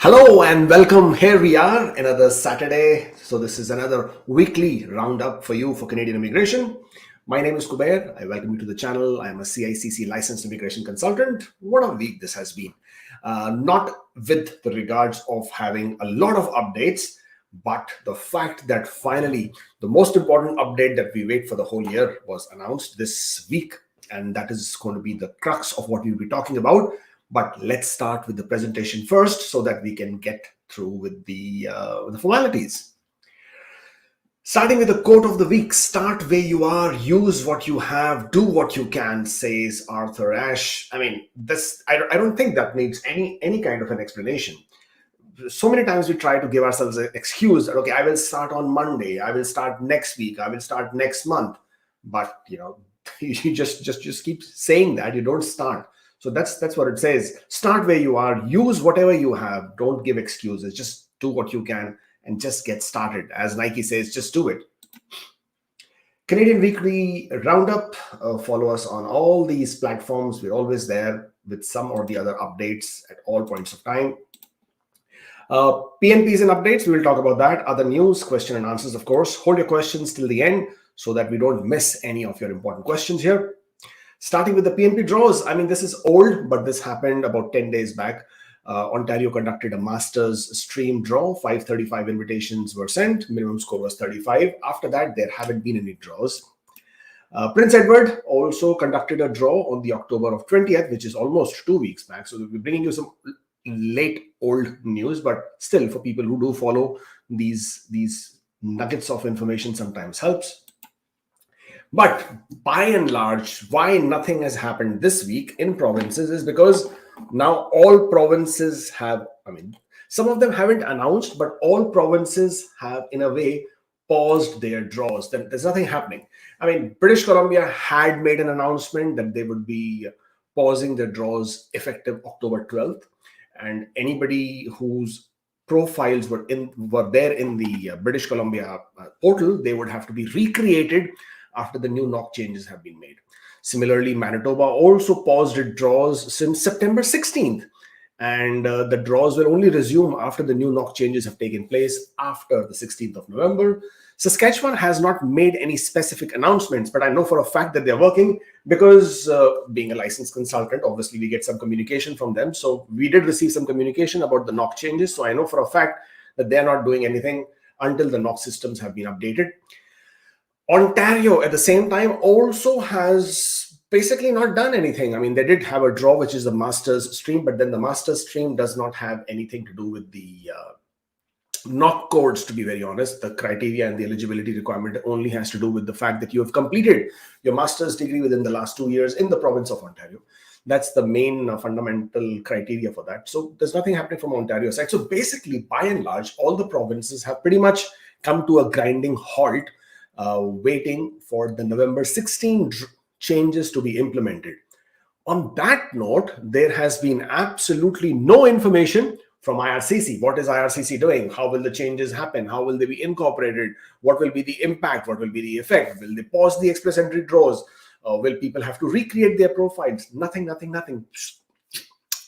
Hello and welcome. Here we are, another Saturday. So, this is another weekly roundup for you for Canadian immigration. My name is Kubeir. I welcome you to the channel. I am a CICC licensed immigration consultant. What a week this has been. Not with the regards of having a lot of updates, but the fact that finally the most important update that we wait for the whole year was announced this week. And that is going to be the crux of what we'll be talking about. But let's start with the presentation first so that we can get through with the formalities. Starting with the quote of the week, start where you are, use what you have, do what you can, says Arthur Ashe. I mean, I don't think that needs any kind of an explanation. So many times we try to give ourselves an excuse that, okay, I will start on Monday, I will start next week, I will start next month. But, you just keep saying that, you don't start. So that's what it says. Start where you are, use whatever you have, don't give excuses, just do what you can and just get started. As Nike says, just do it. Canadian Weekly Roundup. Follow us on all these platforms. We're always there with some or the other updates at all points of time. PNPs and updates, we will talk about that. Other news, question and answers, of course. Hold your questions till the end so that we don't miss any of your important questions here. Starting with the PNP draws, I mean, this is old, but this happened about 10 days back. Ontario conducted a master's stream draw. 535 invitations were sent. Minimum score was 35. After that, there haven't been any draws. Prince Edward also conducted a draw on the October of 20th, which is almost 2 weeks back. So we'll be bringing you some late old news, but still, for people who do follow these nuggets of information, sometimes helps. But by and large, why nothing has happened this week in provinces is because now all provinces have, I mean, some of them haven't announced, but all provinces have, in a way, paused their draws. There's nothing happening. I mean, British Columbia had made an announcement that they would be pausing their draws effective October 12th. And anybody whose profiles were there in the British Columbia portal, they would have to be recreated after the new knock changes have been made. Similarly, Manitoba also paused its draws since September 16th. And the draws will only resume after the new knock changes have taken place after the 16th of November. Saskatchewan has not made any specific announcements, but I know for a fact that they're working because being a licensed consultant, obviously we get some communication from them. So we did receive some communication about the knock changes. So I know for a fact that they're not doing anything until the knock systems have been updated. Ontario, at the same time, also has basically not done anything. I mean, they did have a draw, which is the master's stream, but then the master's stream does not have anything to do with the knock codes, to be very honest. The criteria and the eligibility requirement only has to do with the fact that you have completed your master's degree within the last 2 years in the province of Ontario. That's the main fundamental criteria for that. So there's nothing happening from Ontario side. So basically, by and large, all the provinces have pretty much come to a grinding halt, waiting for the November 16 changes to be implemented. On that note, there has been absolutely no information from IRCC. What is IRCC doing? How will the changes happen? How will they be incorporated? What will be the impact? What will be the effect? Will they pause the express entry draws? Will people have to recreate their profiles? Nothing.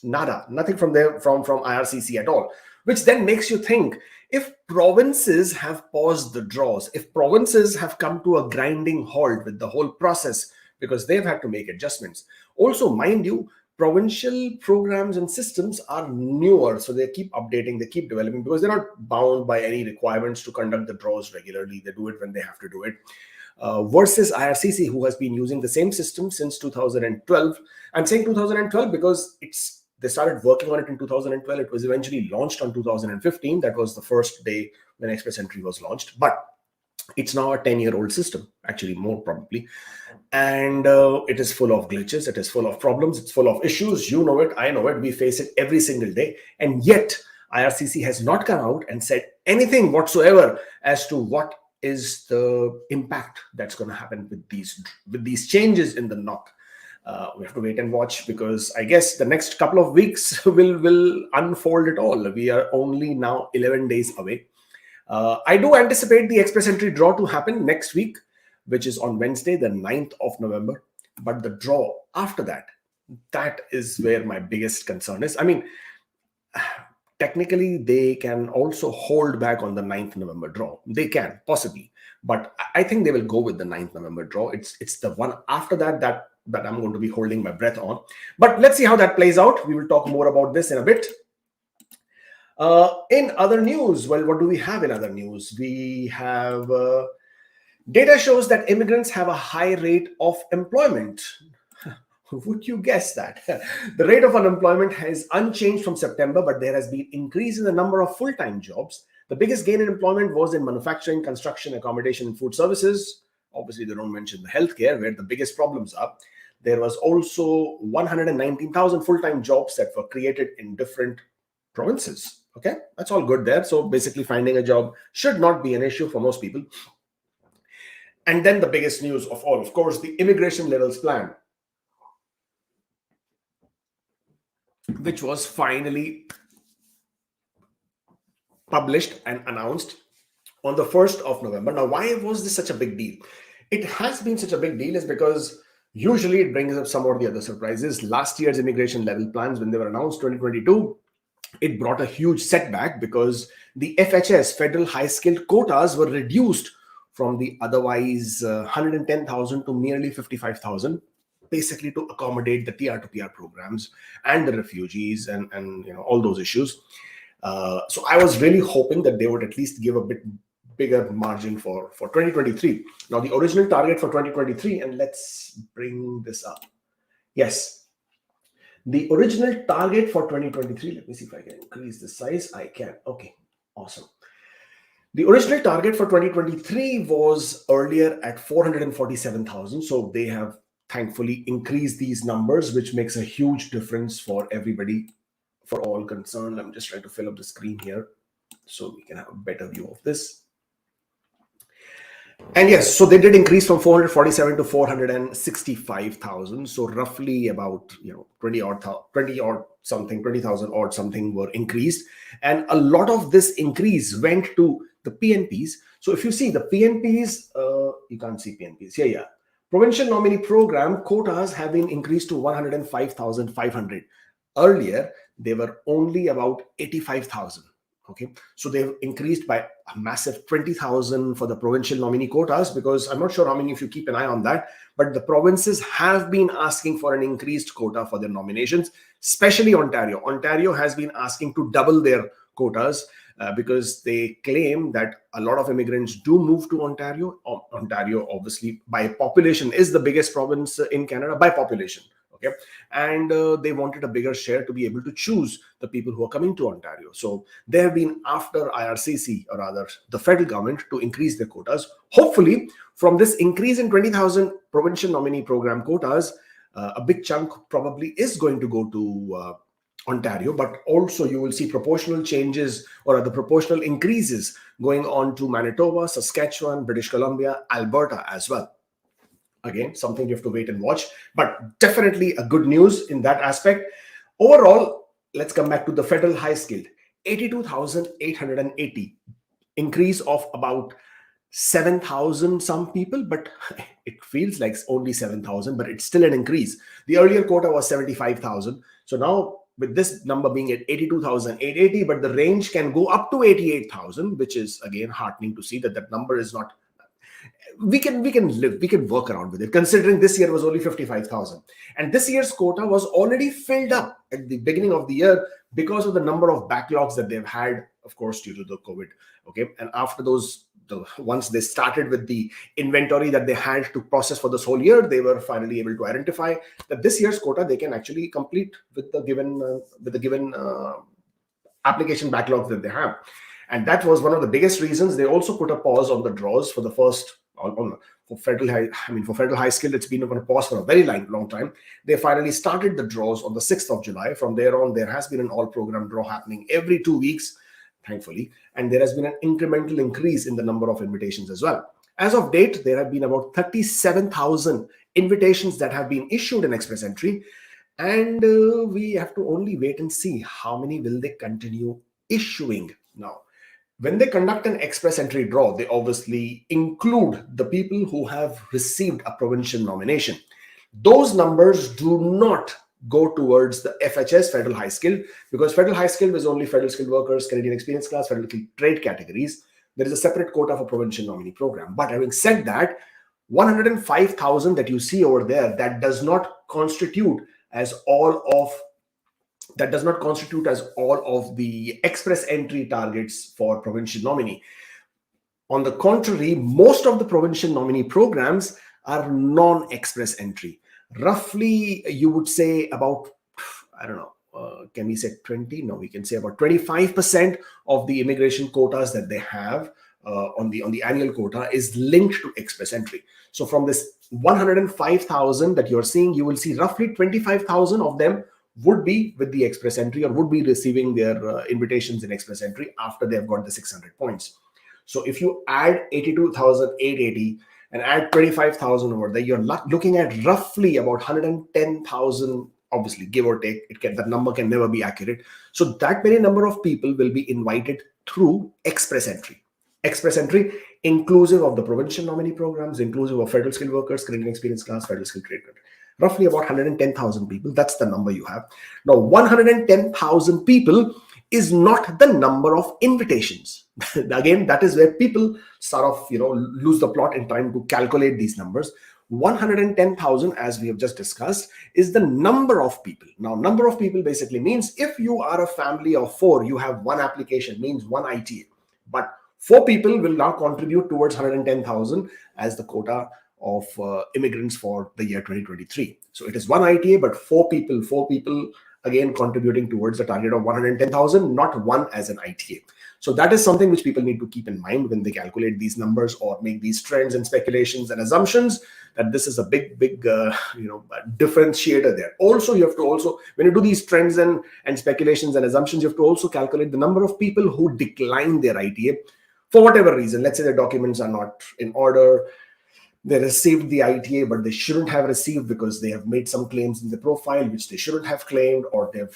Nada. Nothing from IRCC at all. Which then makes you think, if provinces have paused the draws, if provinces have come to a grinding halt with the whole process because they've had to make adjustments. Also, mind you, provincial programs and systems are newer, so they keep updating, they keep developing because they're not bound by any requirements to conduct the draws regularly. They do it when they have to do it. Versus IRCC, who has been using the same system since 2012. I'm saying 2012 because they started working on it in 2012. It was eventually launched on 2015. That was the first day when Express Entry was launched. But it's now a 10-year-old system, actually more probably. And it is full of glitches. It is full of problems. It's full of issues. You know it. I know it. We face it every single day. And yet, IRCC has not come out and said anything whatsoever as to what is the impact that's going to happen with these changes in the knock. We have to wait and watch because I guess the next couple of weeks will unfold it all. We are only now 11 days away. I do anticipate the express entry draw to happen next week, which is on Wednesday, the 9th of November. But the draw after that is where my biggest concern is. I mean, technically they can also hold back on the 9th November draw. They can possibly, but I think they will go with the 9th November draw. It's the one after that I'm going to be holding my breath on. But let's see how that plays out. We will talk more about this in a bit. In other news, well, what do we have in other news? We have data shows that immigrants have a high rate of employment. Would you guess that? The rate of unemployment is unchanged from September, but there has been increase in the number of full-time jobs. The biggest gain in employment was in manufacturing, construction, accommodation, and food services. Obviously, they don't mention the healthcare, where the biggest problems are. There was also 119,000 full-time jobs that were created in different provinces. Okay, that's all good there. So basically, finding a job should not be an issue for most people. And then the biggest news of all, of course, the immigration levels plan, which was finally published and announced on the 1st of November. Now, why was this such a big deal? It has been such a big deal is because usually it brings up some of the other surprises. Last year's immigration level plans, when they were announced 2022, it brought a huge setback because the FHS, federal high skilled quotas, were reduced from the otherwise 110,000 to nearly 55,000. Basically to accommodate the TR to PR programs and the refugees and all those issues. So I was really hoping that they would at least give a bit bigger margin for 2023. Now the original target for 2023, and let's bring this up. Yes, the original target for 2023, let me see if I can increase the size. I can. Okay, awesome. The original target for 2023 was earlier at 447,000. So they have thankfully increase these numbers, which makes a huge difference for everybody, for all concerned. I'm just trying to fill up the screen here so we can have a better view of this. And yes, so they did increase from 447 to 465,000. So roughly about 20,000 odd something were increased, and a lot of this increase went to the PNPs. So if you see the PNPs, you can't see PNPs here. Yeah. Provincial nominee program quotas have been increased to 105,500. Earlier, they were only about 85,000. Okay, so they've increased by a massive 20,000 for the provincial nominee quotas, because I'm not sure how many of you keep an eye on that, but the provinces have been asking for an increased quota for their nominations, especially Ontario. Ontario has been asking to double their quotas because they claim that a lot of immigrants do move to Ontario. Ontario, obviously, by population is the biggest province in Canada by population. Okay, and they wanted a bigger share to be able to choose the people who are coming to Ontario. So they have been after IRCC, or rather the federal government, to increase their quotas. Hopefully, from this increase in 20,000 provincial nominee program quotas, a big chunk probably is going to go to Ontario, but also you will see proportional changes or other proportional increases going on to Manitoba, Saskatchewan, British Columbia, Alberta as well. Again, something you have to wait and watch, but definitely a good news in that aspect. Overall, let's come back to the federal high skilled. 82,880, increase of about 7,000 some people, but it feels like only 7,000, but it's still an increase. The earlier quota was 75,000. So now with this number being at 82,880, but the range can go up to 88,000, which is again heartening to see that that number is not. We can work around with it, considering this year was only 55,000, and this year's quota was already filled up at the beginning of the year because of the number of backlogs that they've had, of course, due to the COVID. Okay, and after those, once they started with the inventory that they had to process for this whole year, they were finally able to identify that this year's quota they can actually complete with the given application backlogs that they have. And that was one of the biggest reasons they also put a pause on the draws for the first. For federal high skill, it's been on a pause for a very long time. They finally started the draws on the 6th of July. From there on, there has been an all-program draw happening every 2 weeks, thankfully, and there has been an incremental increase in the number of invitations as well. As of date, there have been about 37,000 invitations that have been issued in Express Entry, and we have to only wait and see how many will they continue issuing now. When they conduct an Express Entry draw, they obviously include the people who have received a provincial nomination. Those numbers do not go towards the FHS, federal high skilled, because federal high skilled is only federal skilled workers, Canadian experience class, federal trade categories. There is a separate quota for provincial nominee program. But having said that, 105,000 that you see over there, that does not constitute as all of the express entry targets for provincial nominee. On the contrary, most of the provincial nominee programs are non-express entry. Roughly, you would say about, I don't know, can we say 20? No, we can say about 25% of the immigration quotas that they have on the annual quota is linked to express entry. So from this 105,000 that you're seeing, you will see roughly 25,000 of them would be with the express entry or would be receiving their invitations in express entry after they've got the 600 points. So if you add 82,880 and add 25,000 over there, you're looking at roughly about 110,000, obviously, give or take. That number can never be accurate. So that many number of people will be invited through express entry. Express entry, inclusive of the provincial nominee programs, inclusive of federal skilled workers, Canadian experience class, federal skilled trade. Roughly about 110,000 people. That's the number you have. Now, 110,000 people is not the number of invitations. Again, that is where people sort of, lose the plot in trying to calculate these numbers. 110,000, as we have just discussed, is the number of people. Now, number of people basically means if you are a family of 4, you have one application, means one ITA. But 4 people will now contribute towards 110,000 as the quota of immigrants for the year 2023. So it is one ITA, but 4 people again contributing towards the target of 110,000, not one as an ITA. So that is something which people need to keep in mind when they calculate these numbers or make these trends and speculations and assumptions, that this is a big differentiator there. Also, you have to when you do these trends and speculations and assumptions, you have to also calculate the number of people who decline their ITA for whatever reason. Let's say their documents are not in order. They received the ITA, but they shouldn't have received because they have made some claims in the profile which they shouldn't have claimed, or their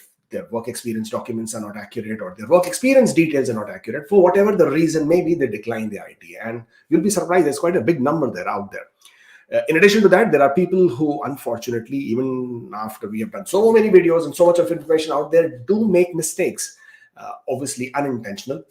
work experience documents are not accurate, or their work experience details are not accurate. For whatever the reason, maybe they decline the ITA, and you'll be surprised. There's quite a big number there out there. In addition to that, there are people who, unfortunately, even after we have done so many videos and so much of information out there, do make mistakes, obviously unintentional.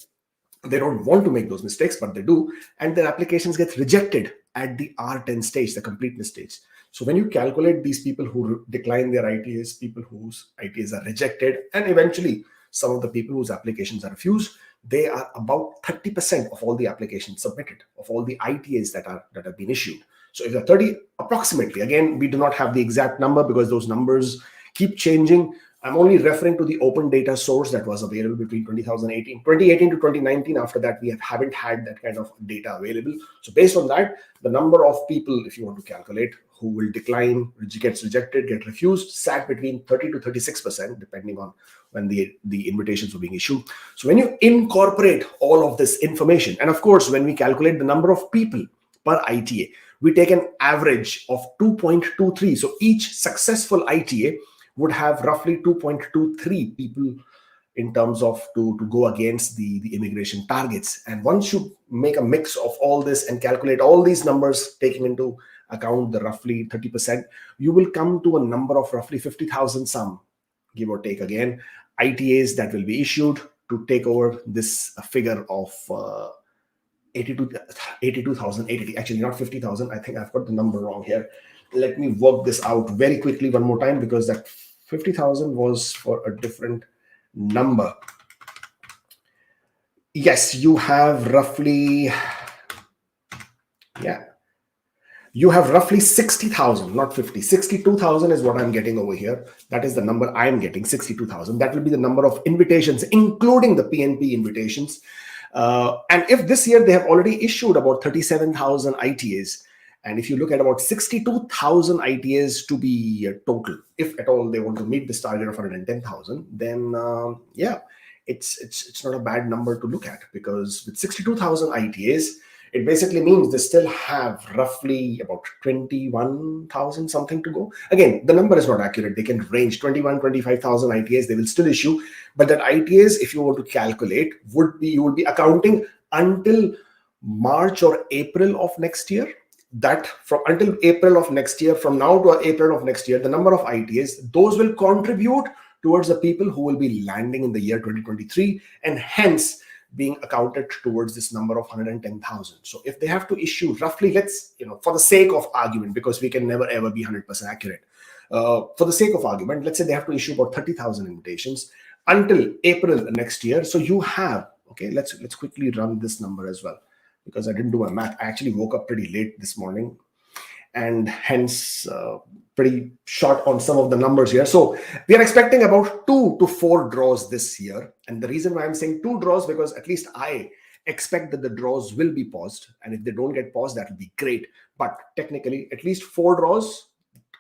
They don't want to make those mistakes, but they do, and their applications get rejected at the R10 stage, the completeness stage. So when you calculate these people who decline their ITAs, people whose ITAs are rejected, and eventually some of the people whose applications are refused, they are about 30% of all the applications submitted, of all the ITAs that have been issued. So if they're 30, approximately, again, we do not have the exact number because those numbers keep changing. I'm only referring to the open data source that was available between 2018 to 2019. After that, we haven't had that kind of data available. So based on that, the number of people, if you want to calculate, who will decline, gets rejected, get refused, sat between 30 to 36%, depending on when the invitations were being issued. So when you incorporate all of this information, and of course, when we calculate the number of people per ITA, we take an average of 2.23. So each successful ITA would have roughly 2.23 people in terms of to go against the immigration targets. And once you make a mix of all this and calculate all these numbers, taking into account the roughly 30%, you will come to a number of roughly 50,000 some, give or take again, ITAs that will be issued to take over this figure of 82,880. Actually, not 50,000. I think I've got the number wrong here. Let me work this out very quickly one more time, because that 50,000 was for a different number. Yes, you have roughly, you have roughly 60,000, not 50. 62,000 is what I'm getting over here. That is the number I'm getting, 62,000. That will be the number of invitations, including the PNP invitations. And if this year they have already issued about 37,000 ITAs, and if you look at about 62,000 ITAs to be total, if at all they want to meet this target of 110,000, then it's not a bad number to look at, because with 62,000 ITAs, it basically means they still have roughly about 21,000 something to go. Again, the number is not accurate. They can range 21, 25,000 ITAs. They will still issue, but that ITAs, if you want to calculate, you would be accounting until March or April of next year. that from until April of next year, from now to April of next year, the number of ITAs, those will contribute towards the people who will be landing in the year 2023, and hence being accounted towards this number of 110,000. So if they have to issue roughly, let's, for the sake of argument, because we can never ever be 100% accurate, for the sake of argument, let's say they have to issue about 30,000 invitations until April next year. So you have, okay, let's quickly run this number as well, because I didn't do my math. I actually woke up pretty late this morning, and hence pretty short on some of the numbers here. So we are expecting about 2 to 4 draws this year. And the reason why I'm saying 2 draws, because at least I expect that the draws will be paused. And if they don't get paused, that will be great. But technically, at least 4 draws.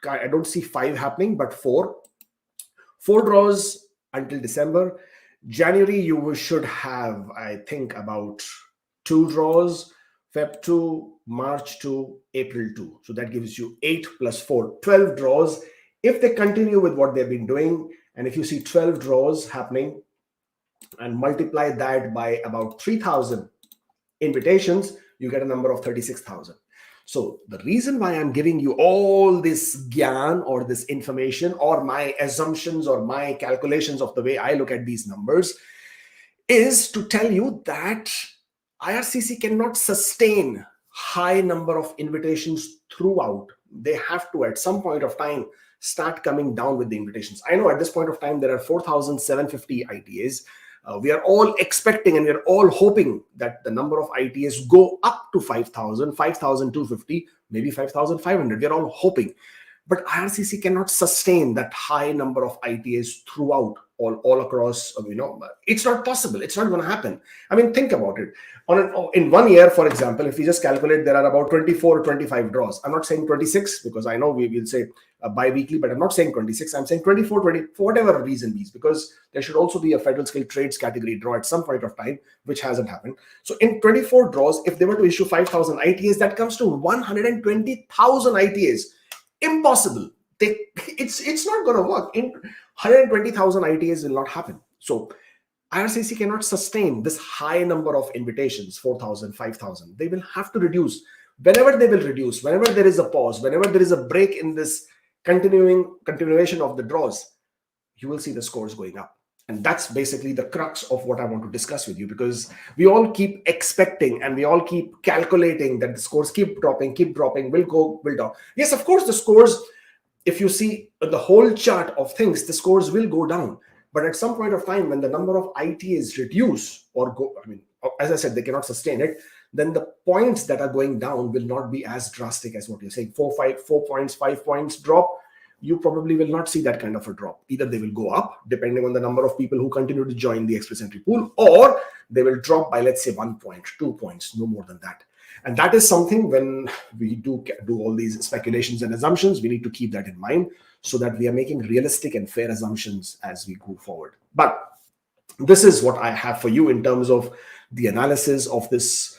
I don't see 5 happening, but 4. 4 draws until December. January, you should have, I think, about 2 draws. Feb 2, March 2, April 2. So that gives you 8 plus 4, 12 draws. If they continue with what they've been doing, and if you see 12 draws happening and multiply that by about 3,000 invitations, you get a number of 36,000. So the reason why I'm giving you all this gyan or this information or my assumptions or my calculations of the way I look at these numbers is to tell you that IRCC cannot sustain high number of invitations throughout. They have to, at some point of time, start coming down with the invitations. I know at this point of time, there are 4,750 ITAs. We are all expecting and we are all hoping that the number of ITAs go up to 5,000, 5,250, maybe 5,500. We are all hoping. But IRCC cannot sustain that high number of ITAs throughout, all across, it's not possible. It's not going to happen. I mean, think about it. In 1 year, for example, if we just calculate, there are about 24, 25 draws. I'm not saying 26, because I know we will say bi-weekly, but I'm not saying 26. I'm saying 24, 20, for whatever reason is, because there should also be a federal skilled trades category draw at some point of time, which hasn't happened. So in 24 draws, if they were to issue 5,000 ITAs, that comes to 120,000 ITAs. Impossible. It's not going to work. In 120,000 ITAs will not happen. So IRCC cannot sustain this high number of invitations, 4,000, 5,000. They will have to reduce. Whenever they will reduce, whenever there is a pause, whenever there is a break in this continuation of the draws, you will see the scores going up. And that's basically the crux of what I want to discuss with you, because we all keep expecting and we all keep calculating that the scores keep dropping, will down. Yes, of course, the scores, if you see the whole chart of things, the scores will go down. But at some point of time, when the number of ITAs reduce or go, as I said, they cannot sustain it, then the points that are going down will not be as drastic as what you're saying. 4 points, 5 points drop. You probably will not see that kind of a drop. Either they will go up, depending on the number of people who continue to join the express entry pool, or they will drop by, let's say, 1 point, 2 points, no more than that. And that is something, when we do all these speculations and assumptions, we need to keep that in mind so that we are making realistic and fair assumptions as we go forward. But this is what I have for you in terms of the analysis of this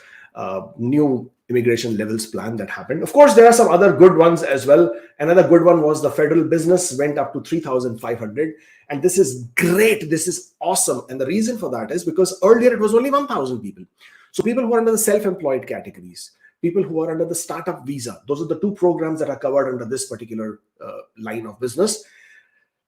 new immigration levels plan that happened. Of course, there are some other good ones as well. Another good one was the federal business went up to 3,500. And this is great. This is awesome. And the reason for that is because earlier it was only 1,000 people. So people who are under the self-employed categories, people who are under the startup visa, those are the 2 programs that are covered under this particular line of business.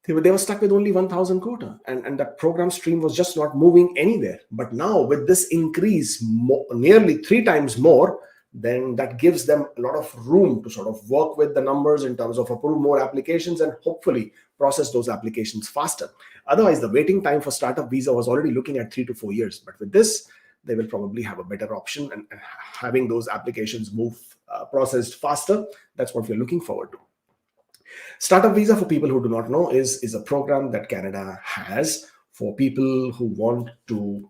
They were stuck with only 1,000 quota, and that program stream was just not moving anywhere. But now with this increase, nearly 3 times more, then that gives them a lot of room to sort of work with the numbers in terms of approve more applications and hopefully process those applications faster. Otherwise, the waiting time for startup visa was already looking at 3 to 4 years. But with this, they will probably have a better option, and having those applications move processed faster. That's what we're looking forward to. Startup visa, for people who do not know, is a program that Canada has for people who want to,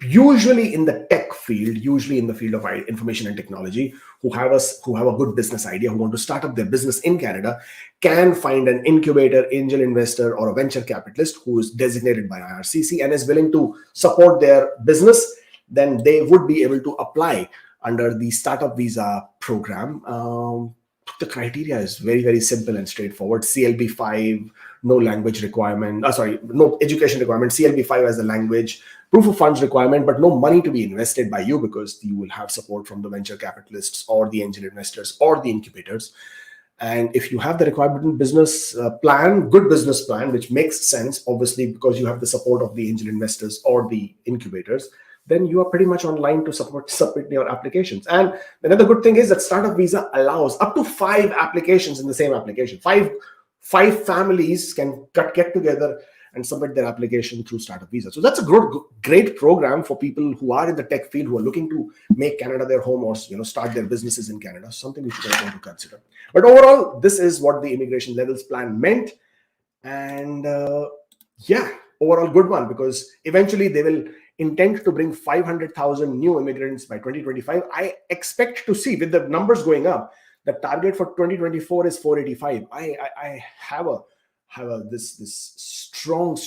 usually in the tech field, usually in the field of information and technology, who have a good business idea, who want to start up their business in Canada, can find an incubator, angel investor, or a venture capitalist who is designated by IRCC and is willing to support their business. Then they would be able to apply under the startup visa program The criteria is very, very simple and straightforward. CLB5, no language requirement. No education requirement. CLB5 as the language. Proof of funds requirement, but no money to be invested by you because you will have support from the venture capitalists or the angel investors or the incubators. And if you have the required business plan, good business plan, which makes sense, obviously, because you have the support of the angel investors or the incubators, then you are pretty much online to submit your applications. And another good thing is that startup visa allows up to 5 applications in the same application. Five families can get together and submit their application through startup visa. So that's a great program for people who are in the tech field, who are looking to make Canada their home or start their businesses in Canada. Something we should want to consider. But overall, this is what the immigration levels plan meant. And overall good one, because eventually they will intend to bring 500,000 new immigrants by 2025. I expect to see, with the numbers going up, the target for 2024 is 485. I have this strong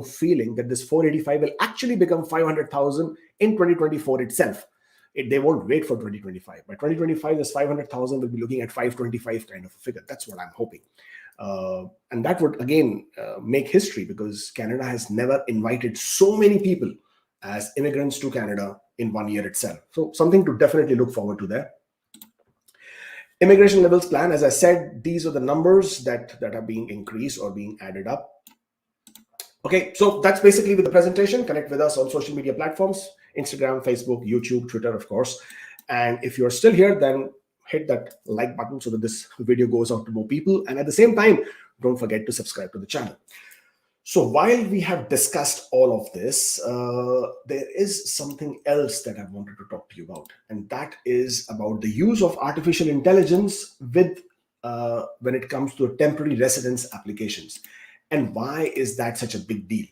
feeling that this 485 will actually become 500,000 in 2024 itself. They won't wait for 2025. By 2025, this 500,000 will be looking at 525 kind of a figure. That's what I'm hoping. And that would, again, make history, because Canada has never invited so many people as immigrants to Canada in 1 year itself. So something to definitely look forward to there. Immigration levels plan, as I said, these are the numbers that are being increased or being added up. Okay, so that's basically with the presentation. Connect with us on social media platforms, Instagram, Facebook, YouTube, Twitter, of course. And if you're still here, then hit that like button so that this video goes out to more people. And at the same time, don't forget to subscribe to the channel. So while we have discussed all of this, there is something else that I wanted to talk to you about, and that is about the use of artificial intelligence with when it comes to temporary residence applications. And why is that such a big deal?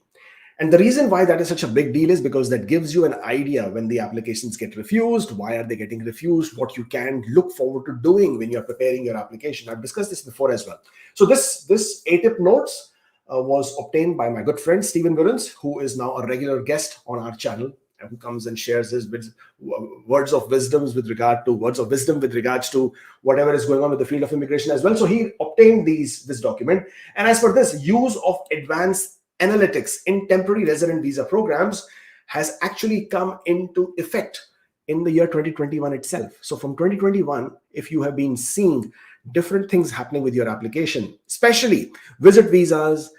And the reason why that is such a big deal is because that gives you an idea when the applications get refused, why are they getting refused, what you can look forward to doing when you're preparing your application. I've discussed this before as well. So this A-tip notes was obtained by my good friend Stephen Burns, who is now a regular guest on our channel and who comes and shares his words of wisdom with regards to whatever is going on with the field of immigration as well. So he obtained this document. And as for this, use of advanced analytics in temporary resident visa programs has actually come into effect in the year 2021 itself. So from 2021, if you have been seeing different things happening with your application, especially visit visas,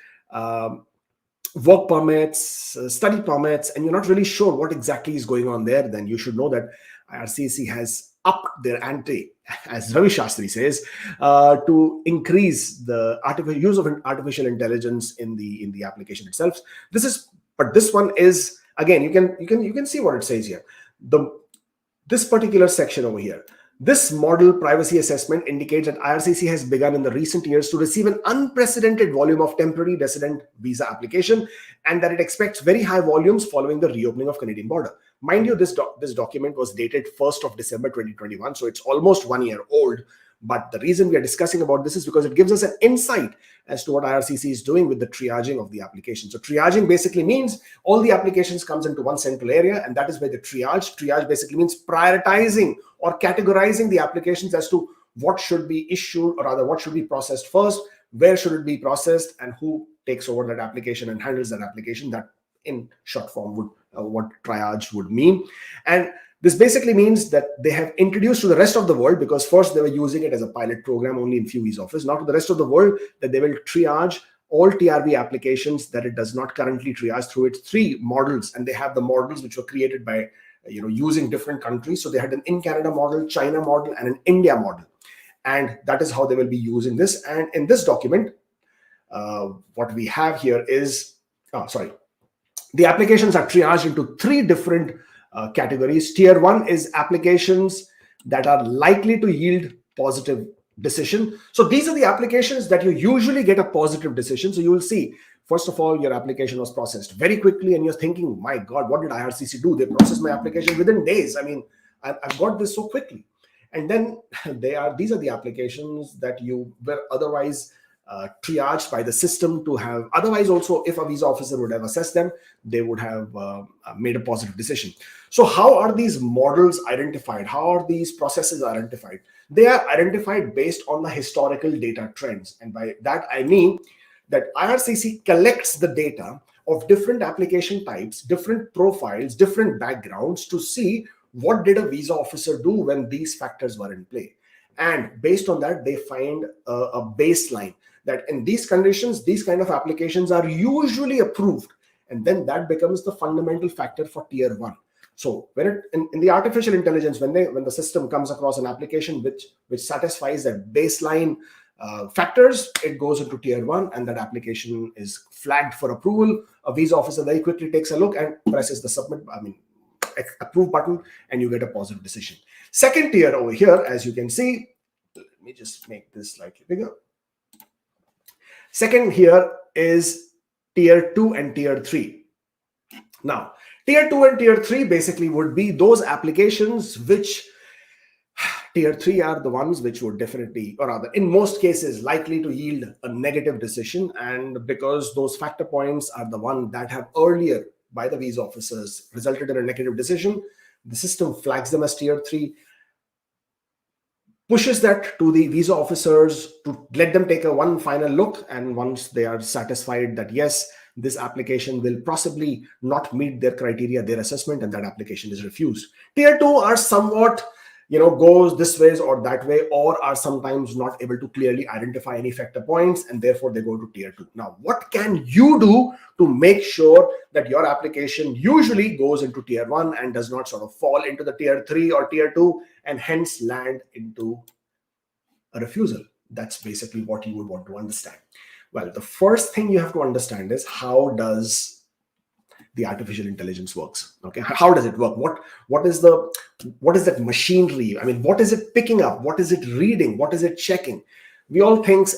work permits, study permits, and you're not really sure what exactly is going on there, then you should know that IRCC has upped their ante, as Ravi Shastri says, to increase the use of artificial intelligence in the application itself. But this one is, again, you can see what it says here. This particular section over here. This model privacy assessment indicates that IRCC has begun in the recent years to receive an unprecedented volume of temporary resident visa application, and that it expects very high volumes following the reopening of Canadian border. Mind you, this document was dated 1st of December 2021, so it's almost 1 year old. But the reason we are discussing about this is because it gives us an insight as to what IRCC is doing with the triaging of the application. So triaging basically means all the applications comes into one central area, and that is where the triage. Triage basically means prioritizing or categorizing the applications as to what should be issued, or rather what should be processed first, where should it be processed, and who takes over that application and handles that application. That in short form would what triage would mean. And this basically means that they have introduced to the rest of the world, because first they were using it as a pilot program only in few visa offices, now to the rest of the world, that they will triage all TRV applications that it does not currently triage through its 3 models. And they have the models which were created by using different countries. So they had an in Canada model, China model, and an India model. And that is how they will be using this. And in this document, what we have here is, the applications are triaged into 3 different categories. Tier 1 is applications that are likely to yield positive decision. So these are the applications that you usually get a positive decision. So you will see, first of all, your application was processed very quickly, and you're thinking, my God, what did IRCC do? They processed my application within days. I mean, I've got this so quickly. And then these are the applications that you were otherwise triaged by the system to have, otherwise also if a visa officer would have assessed them, they would have made a positive decision. So how are these models identified? How are these processes identified? They are identified based on the historical data trends. And by that, I mean that IRCC collects the data of different application types, different profiles, different backgrounds to see what did a visa officer do when these factors were in play. And based on that, they find a baseline that in these conditions, these kind of applications are usually approved. And then that becomes the fundamental factor for tier 1. So when in the artificial intelligence, when the system comes across an application which satisfies that baseline factors, it goes into tier 1, and that application is flagged for approval. A visa officer very quickly takes a look and presses the approve button, and you get a positive decision. Second tier over here, as you can see, let me just make this slightly bigger. Second here is tier 2 and tier 3. Now, tier 2 and tier 3 basically would be those applications which tier 3 are the ones which would definitely, or rather in most cases, likely to yield a negative decision. And because those factor points are the one that have earlier by the visa officers resulted in a negative decision, the system flags them as tier 3, pushes that to the visa officers to let them take one final look. And once they are satisfied that, yes, this application will possibly not meet their criteria, their assessment, and that application is refused. Tier 2 are somewhat, goes this way or that way, or are sometimes not able to clearly identify any factor points, and therefore they go to tier 2. Now, what can you do to make sure that your application usually goes into tier 1 and does not sort of fall into the tier 3 or tier 2 and hence land into a refusal? That's basically what you would want to understand. Well, the first thing you have to understand is how does the artificial intelligence works. Okay, how does it work? What is that machinery? I mean, what is it picking up? What is it reading? What is it checking? We all think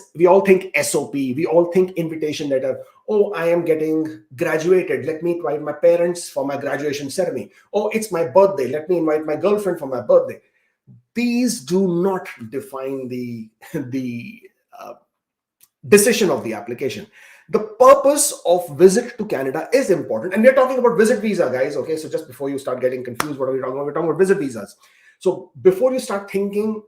SOP. We all think invitation letter. Oh, I am getting graduated. Let me invite my parents for my graduation ceremony. Oh, it's my birthday. Let me invite my girlfriend for my birthday. These do not define the decision of the application. The purpose of visit to Canada is important. And we're talking about visit visa, guys. Okay, so just before you start getting confused, what are we talking about? We're talking about visit visas. So before you start thinking,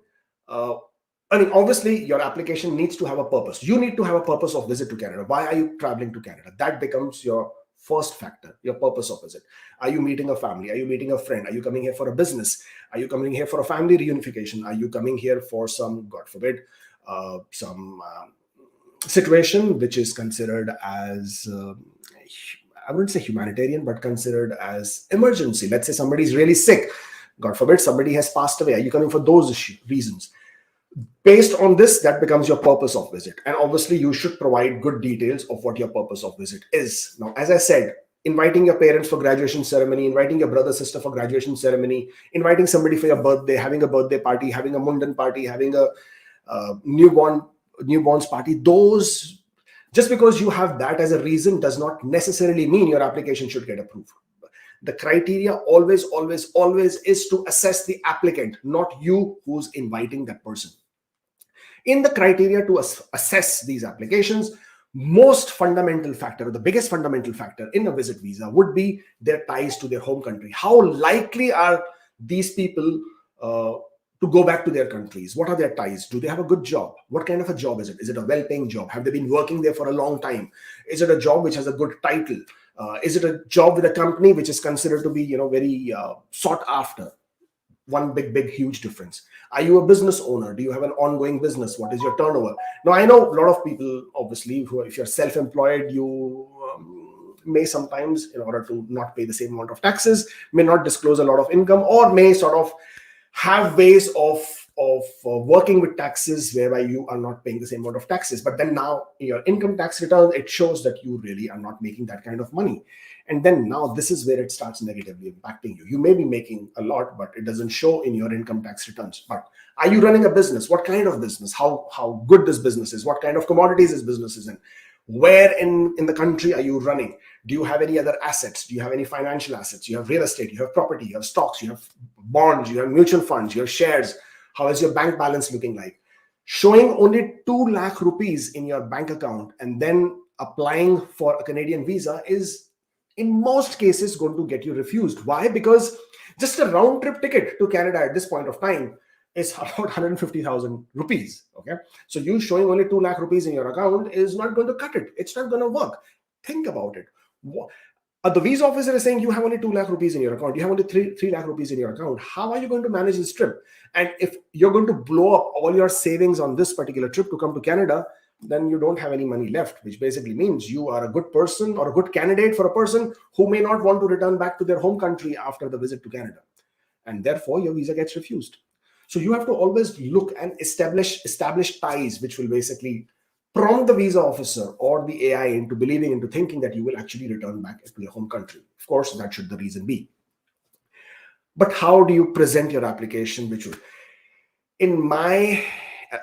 obviously your application needs to have a purpose. You need to have a purpose of visit to Canada. Why are you traveling to Canada? That becomes your first factor, your purpose of visit. Are you meeting a family? Are you meeting a friend? Are you coming here for a business? Are you coming here for a family reunification? Are you coming here for some, God forbid, some situation which is considered as, I wouldn't say humanitarian, but considered as emergency? Let's say somebody's really sick. God forbid, somebody has passed away. Are you coming for those reasons? Based on this, that becomes your purpose of visit. And obviously, you should provide good details of what your purpose of visit is. Now, as I said, inviting your parents for graduation ceremony, inviting your brother, sister for graduation ceremony, inviting somebody for your birthday, having a birthday party, having a mundan party, having a newborns party, those, just because you have that as a reason does not necessarily mean your application should get approved. The criteria always is to assess the applicant, not you who's inviting that person. In the criteria to assess these applications, most fundamental factor, or the biggest fundamental factor in a visit visa would be their ties to their home country. How likely are these people to go back to their countries? What are their ties? Do they have a good job? What kind of a job is it? Is it a well-paying job? Have they been working there for a long time? Is it a job which has a good title? Is it a job with a company which is considered to be, very sought after? One big, huge difference. Are you a business owner? Do you have an ongoing business? What is your turnover? Now, I know a lot of people, obviously, who, if you're self-employed, you may sometimes, in order to not pay the same amount of taxes, may not disclose a lot of income, or may sort of have ways of working with taxes whereby you are not paying the same amount of taxes. But then now in your income tax return, it shows that you really are not making that kind of money. And then now this is where it starts negatively impacting you. You may be making a lot, but it doesn't show in your income tax returns. But are you running a business? What kind of business? How good this business is? What kind of commodities this business is in? Where in the country are you running? Do you have any other assets? Do you have any financial assets? You have real estate, you have property, you have stocks, you have bonds, you have mutual funds, you have shares. How is your bank balance looking like? Showing only 2 lakh rupees in your bank account and then applying for a Canadian visa is in most cases going to get you refused. Why? Because just a round trip ticket to Canada at this point of time is about 150,000 rupees. Okay. So you showing only 2 lakh rupees in your account is not going to cut it. It's not going to work. Think about it. The visa officer is saying you have only 2 lakh rupees in your account. You have only 3 lakh rupees in your account. How are you going to manage this trip? And if you're going to blow up all your savings on this particular trip to come to Canada, then you don't have any money left, which basically means you are a good person or a good candidate for a person who may not want to return back to their home country after the visit to Canada. And therefore, your visa gets refused. So you have to always look and establish ties, which will basically prompt the visa officer or the AI into believing, into thinking that you will actually return back to your home country. Of course, that should the reason be. But how do you present your application?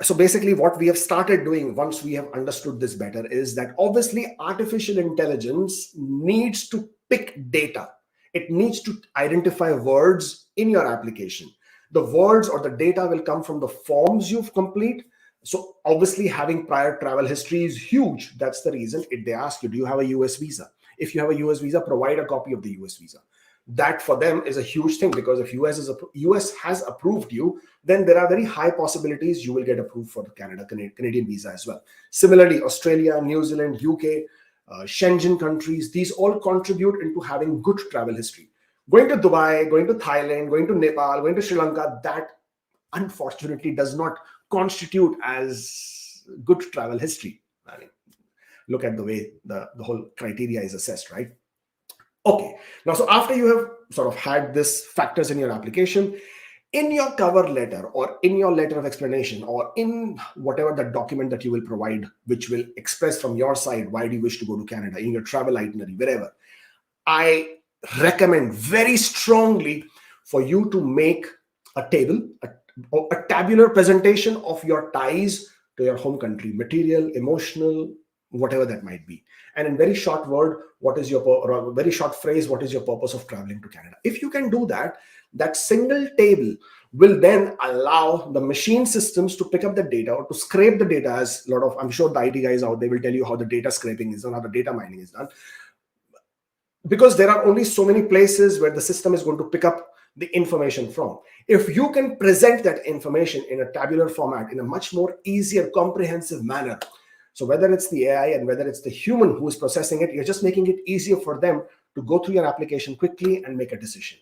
So basically what we have started doing once we have understood this better is that obviously artificial intelligence needs to pick data. It needs to identify words in your application. The words or the data will come from the forms you've complete. So obviously having prior travel history is huge. That's the reason they ask you, do you have a US visa? If you have a US visa, provide a copy of the US visa. That for them is a huge thing, because if US has approved you, then there are very high possibilities you will get approved for the Canadian visa as well. Similarly, Australia, New Zealand, UK, Schengen countries, these all contribute into having good travel history. Going to Dubai, going to Thailand, going to Nepal, going to Sri Lanka, that unfortunately does not constitute as good travel history. I mean, look at the way the whole criteria is assessed, right? Okay, now so after you have sort of had this factors in your application, in your cover letter or in your letter of explanation or in whatever the document that you will provide, which will express from your side why do you wish to go to Canada, in your travel itinerary, wherever, I recommend very strongly for you to make a table, a tabular presentation of your ties to your home country, material, emotional, whatever that might be. And in very short word, very short phrase, what is your purpose of traveling to Canada? If you can do that, that single table will then allow the machine systems to pick up the data or to scrape the data, as I'm sure the IT guys out there will tell you how the data scraping is done, how the data mining is done. Because there are only so many places where the system is going to pick up the information from. If you can present that information in a tabular format in a much more easier, comprehensive manner, so whether it's the AI and whether it's the human who is processing it, you're just making it easier for them to go through your application quickly and make a decision,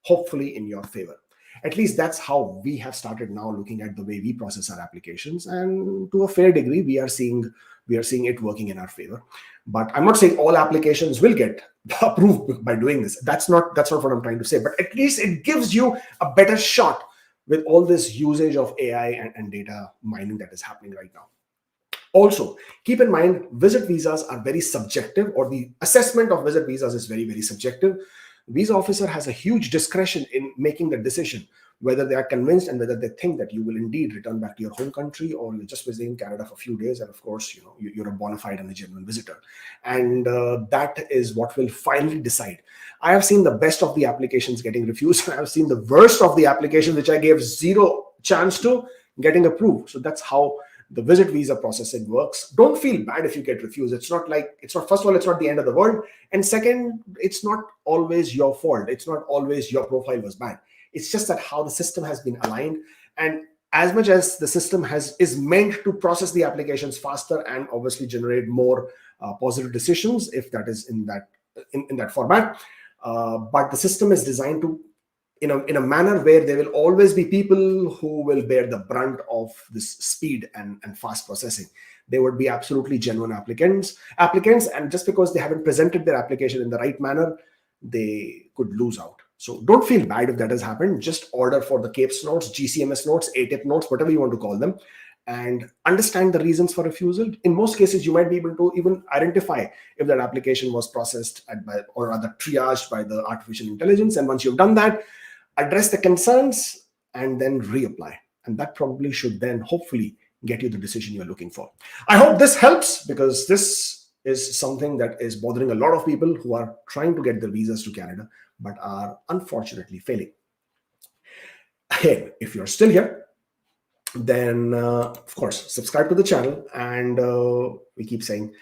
hopefully in your favor. At least that's how we have started now looking at the way we process our applications, and to a fair degree, we are seeing it working in our favor. But I'm not saying all applications will get approved by doing this. That's not what I'm trying to say. But at least it gives you a better shot with all this usage of AI and data mining that is happening right now. Also, keep in mind, visit visas are very subjective, or the assessment of visit visas is very, very subjective. Visa officer has a huge discretion in making the decision whether they are convinced and whether they think that you will indeed return back to your home country, or you're just visiting Canada for a few days, and of course, you're a bona fide and a genuine visitor. And that is what will finally decide. I have seen the best of the applications getting refused. I have seen the worst of the applications, which I gave zero chance to, getting approved. So that's how the visit visa processing works. Don't feel bad if you get refused. First of all, it's not the end of the world. And second, it's not always your fault. It's not always your profile was bad. It's just that how the system has been aligned. And as much as the system is meant to process the applications faster and obviously generate more positive decisions, if that is in that format, but the system is designed to, in a manner where there will always be people who will bear the brunt of this speed and fast processing. They would be absolutely genuine applicants, and just because they haven't presented their application in the right manner, they could lose out. So don't feel bad if that has happened. Just order for the CAPES notes, GCMS notes, ATIP notes, whatever you want to call them, and understand the reasons for refusal. In most cases, you might be able to even identify if that application was processed or rather triaged by the artificial intelligence. And once you've done that, address the concerns and then reapply. And that probably should then hopefully get you the decision you're looking for. I hope this helps, because this is something that is bothering a lot of people who are trying to get their visas to Canada, but are unfortunately failing. Again, if you're still here, then of course subscribe to the channel, and we keep saying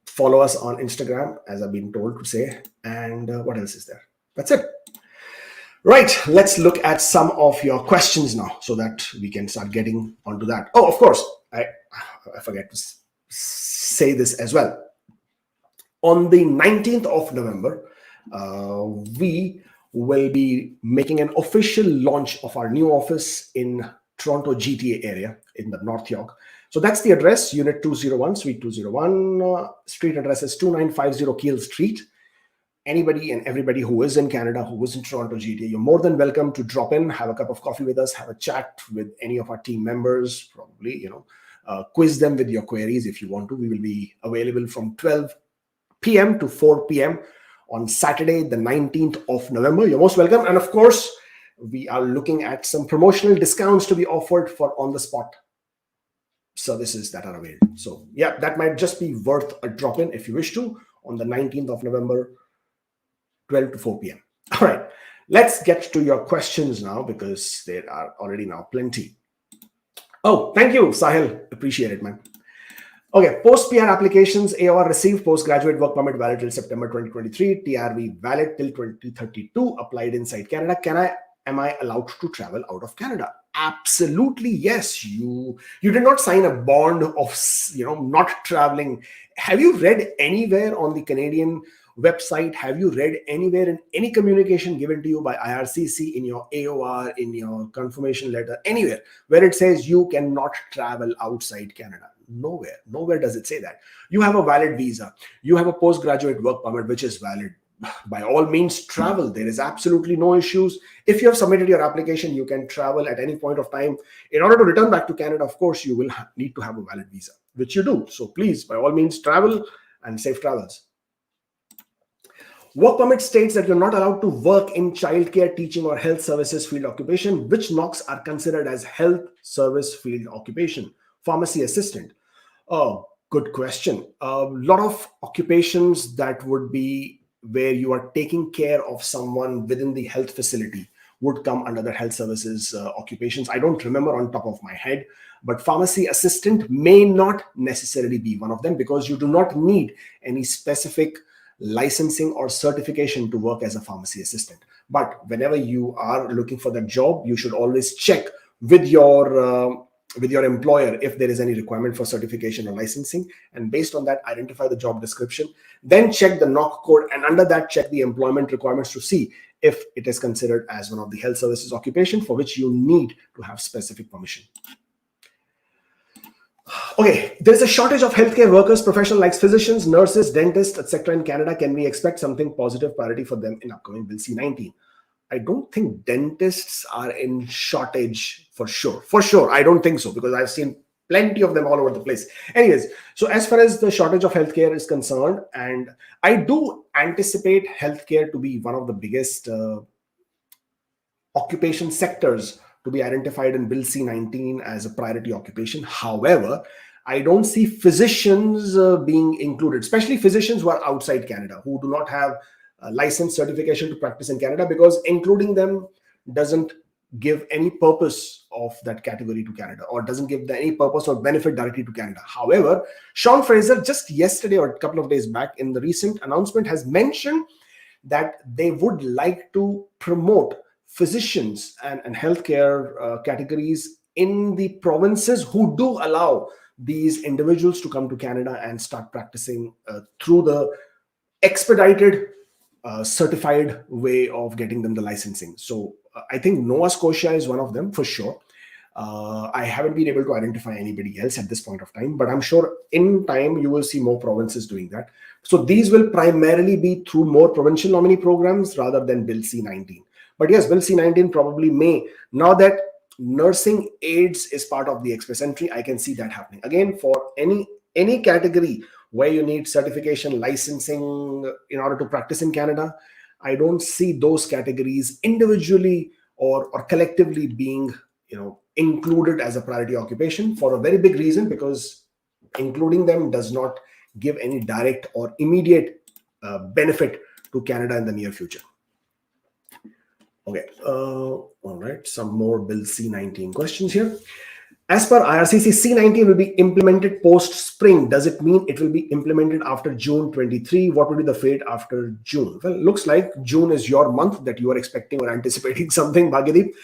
follow us on Instagram, as I've been told to say. And what else is there? That's it. Right, let's look at some of your questions now so that we can start getting onto that. Oh, of course, I forget to say this as well. On the 19th of November, we will be making an official launch of our new office in Toronto GTA area in the North York. So that's the address, Unit 201, Suite 201. Street address is 2950 Keel Street. Anybody and everybody who is in Canada, who is in Toronto GTA, you're more than welcome to drop in, have a cup of coffee with us, have a chat with any of our team members, probably, quiz them with your queries if you want to. We will be available from 12 p.m. to 4 p.m. on Saturday, the 19th of November. You're most welcome. And of course, we are looking at some promotional discounts to be offered for on-the-spot services that are available. So yeah, that might just be worth a drop in if you wish to on the 19th of November, 12 to 4 p.m. All right, let's get to your questions now, because there are already now plenty. Oh, thank you, Sahil. Appreciate it, man. Okay, post-PR applications, AOR received, postgraduate work permit valid till September 2023, TRV valid till 2032, applied inside Canada. Am I allowed to travel out of Canada? Absolutely, yes. You did not sign a bond of not traveling. Have you read anywhere on the Canadian website? Have you read anywhere in any communication given to you by IRCC, in your AOR, in your confirmation letter, anywhere where it says you cannot travel outside Canada? Nowhere does it say that. You have a valid visa, you have a postgraduate work permit which is valid. By all means, travel. There is absolutely no issues. If you have submitted your application, you can travel at any point of time. In order to return back to Canada, of course, you will need to have a valid visa, which you do. So please, by all means, travel, and safe travels. Work permit states that you're not allowed to work in childcare, teaching, or health services field occupation. Which knocks are considered as health service field occupation? Pharmacy assistant. Oh, good question. A lot of occupations that would be where you are taking care of someone within the health facility would come under the health services occupations. I don't remember on top of my head, but pharmacy assistant may not necessarily be one of them, because you do not need any specific licensing or certification to work as a pharmacy assistant. But whenever you are looking for that job, you should always check with your employer if there is any requirement for certification or licensing, and based on that, identify the job description, then check the knock code, and under that, check the employment requirements to see if it is considered as one of the health services occupation for which you need to have specific permission. Okay, there is a shortage of healthcare workers, professionals like physicians, nurses, dentists, etc. in Canada. Can we expect something positive priority for them in upcoming Bill C-19? I don't think dentists are in shortage for sure. For sure, I don't think so, because I've seen plenty of them all over the place. Anyways, so as far as the shortage of healthcare is concerned, and I do anticipate healthcare to be one of the biggest occupation sectors to be identified in Bill C-19 as a priority occupation. However, I don't see physicians being included, especially physicians who are outside Canada, who do not have a license certification to practice in Canada, because including them doesn't give any purpose of that category to Canada, or doesn't give any purpose or benefit directly to Canada. However, Sean Fraser just yesterday or a couple of days back in the recent announcement has mentioned that they would like to promote physicians and healthcare categories in the provinces who do allow these individuals to come to Canada and start practicing through the expedited certified way of getting them the licensing. So I think Nova Scotia is one of them for sure. I haven't been able to identify anybody else at this point of time, but I'm sure in time you will see more provinces doing that. So these will primarily be through more provincial nominee programs rather than Bill C-19. But yes, Bill C-19 probably may. Now that nursing aids is part of the express entry, I can see that happening. Again, for any category where you need certification, licensing in order to practice in Canada, I don't see those categories individually or collectively being included as a priority occupation, for a very big reason, because including them does not give any direct or immediate benefit to Canada in the near future. Okay. All right. Some more Bill C-19 questions here. As per IRCC, C-19 will be implemented post-spring. Does it mean it will be implemented after June 23? What will be the fate after June? Well, looks like June is your month that you are expecting or anticipating something, Bhagyadeep.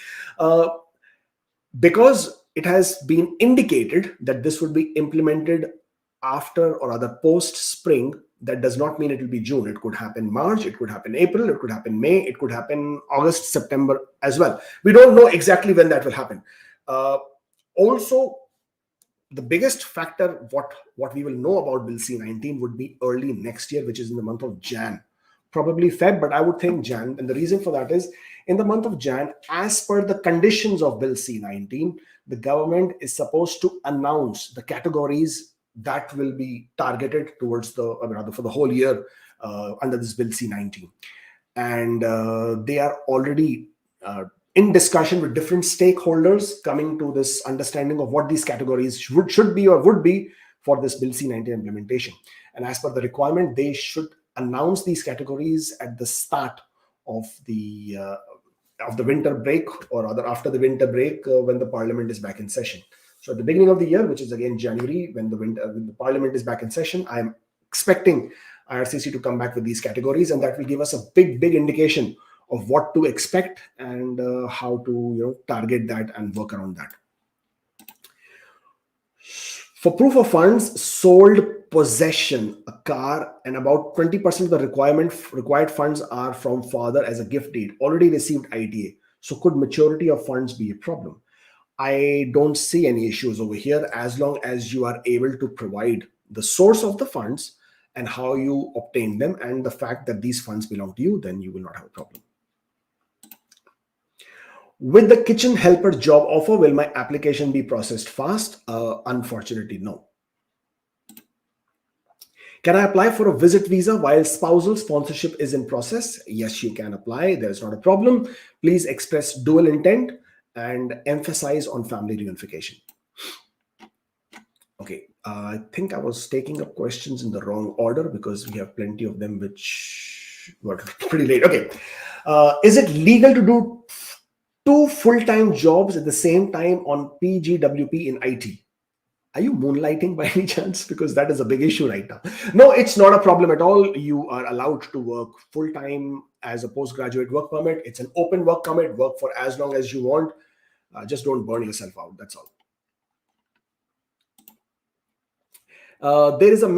Because it has been indicated that this would be implemented after or other post-spring, that does not mean it will be June. It could happen March, it could happen April, it could happen May, it could happen August, September as well. We don't know exactly when that will happen. Also, the biggest factor, what we will know about Bill C-19 would be early next year, which is in the month of Jan, probably Feb, but I would think Jan. And the reason for that is, in the month of Jan, as per the conditions of Bill C-19, the government is supposed to announce the categories that will be targeted towards rather for the whole year under this Bill C-19. And they are already in discussion with different stakeholders, coming to this understanding of what these categories should be or would be for this Bill C-19 implementation. And as per the requirement, they should announce these categories at the start of the winter break, or rather after the winter break, when the parliament is back in session. So at the beginning of the year, which is again January, when the parliament is back in session, I am expecting IRCC to come back with these categories, and that will give us a big indication of what to expect and how to target that and work around that. For proof of funds, sold possession, a car, and about 20% of the required funds are from father as a gift deed, already received ITA. So could maturity of funds be a problem? I don't see any issues over here, as long as you are able to provide the source of the funds and how you obtain them and the fact that these funds belong to you, then you will not have a problem. With the kitchen helper job offer, will my application be processed fast? Unfortunately, no. Can I apply for a visit visa while spousal sponsorship is in process? Yes, you can apply. There's not a problem. Please express dual intent and emphasize on family reunification. Okay, I think I was taking up questions in the wrong order because we have plenty of them which were pretty late. Okay, is it legal to do 2 full-time jobs at the same time on PGWP in IT? Are you moonlighting by any chance? Because that is a big issue right now. No, it's not a problem at all. You are allowed to work full-time as a postgraduate work permit. It's an open work permit. Work for as long as you want. Just don't burn yourself out. That's all. There is a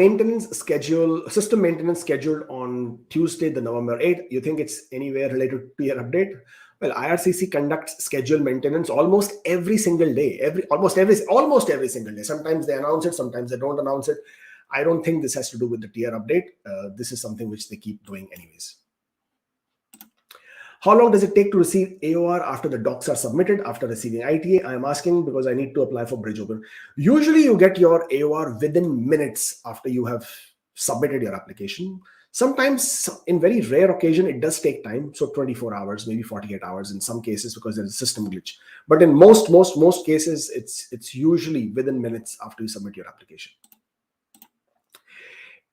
system maintenance scheduled on Tuesday, the November 8th. You think it's anywhere related to your update? Well, IRCC conducts scheduled maintenance almost every single day, almost every single day. Sometimes they announce it, sometimes they don't announce it. I don't think this has to do with the tier update. This is something which they keep doing anyways. How long does it take to receive AOR after the docs are submitted after receiving ITA? I am asking because I need to apply for Bridge Open. Usually you get your AOR within minutes after you have submitted your application. Sometimes, in very rare occasion, it does take time. So 24 hours, maybe 48 hours in some cases because there's a system glitch. But in most cases, it's usually within minutes after you submit your application.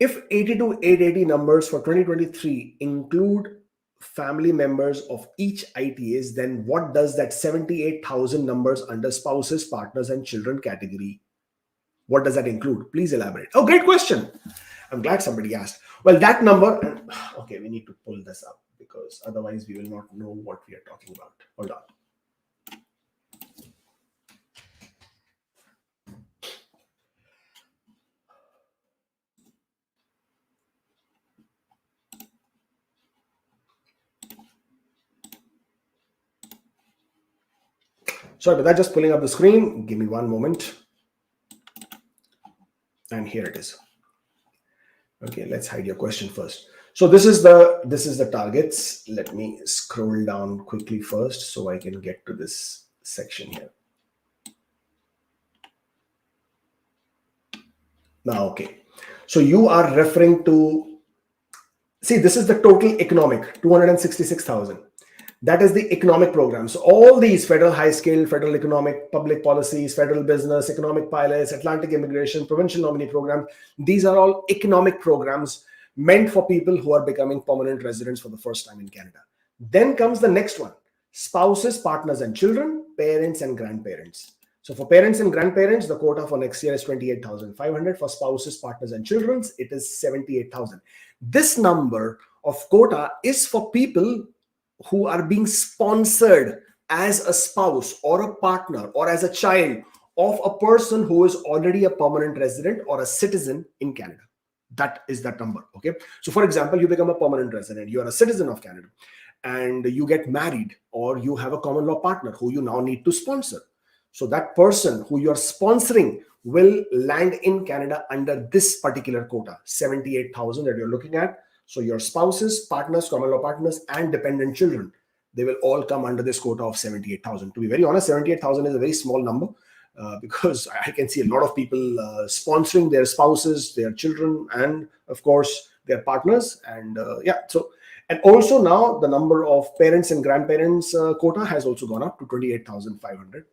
If 82880 numbers for 2023 include family members of each ITAs, then what does that 78,000 numbers under spouses, partners, and children category, what does that include? Please elaborate. Oh, great question. I'm glad somebody asked. Well, that number, okay, we need to pull this up because otherwise we will not know what we are talking about. Hold on. Sorry about that, just pulling up the screen. Give me one moment. And here it is. Okay, let's hide your question first. So this is the targets. Let me scroll down quickly first so I can get to this section here. Now, okay. So you are referring to, see, this is the total economic, 266,000. That is the economic programs. So all these federal high scale, federal economic, public policies, federal business, economic pilots, Atlantic immigration, provincial nominee program. These are all economic programs meant for people who are becoming permanent residents for the first time in Canada. Then comes the next one, spouses, partners and children, parents and grandparents. So for parents and grandparents, the quota for next year is 28,500. For spouses, partners and children, it is 78,000. This number of quota is for people who are being sponsored as a spouse or a partner or as a child of a person who is already a permanent resident or a citizen in Canada. That is that number. Okay. So for example, you become a permanent resident, you are a citizen of Canada, and you get married, or you have a common law partner who you now need to sponsor. So that person who you are sponsoring will land in Canada under this particular quota, 78,000 that you're looking at. So your spouses, partners, common law partners, and dependent children, they will all come under this quota of 78,000. To be very honest, 78,000 is a very small number because I can see a lot of people sponsoring their spouses, their children, and of course their partners. And and also now the number of parents and grandparents quota has also gone up to 28,500.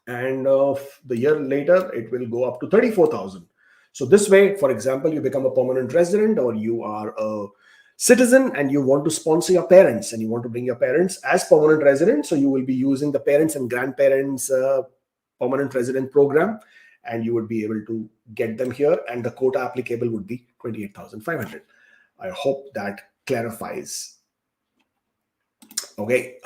And the year later, it will go up to 34,000. So this way, for example, you become a permanent resident or you are a citizen and you want to sponsor your parents and you want to bring your parents as permanent residents. So you will be using the parents and grandparents permanent resident program, and you would be able to get them here, and the quota applicable would be 28,500. I hope that clarifies. Okay.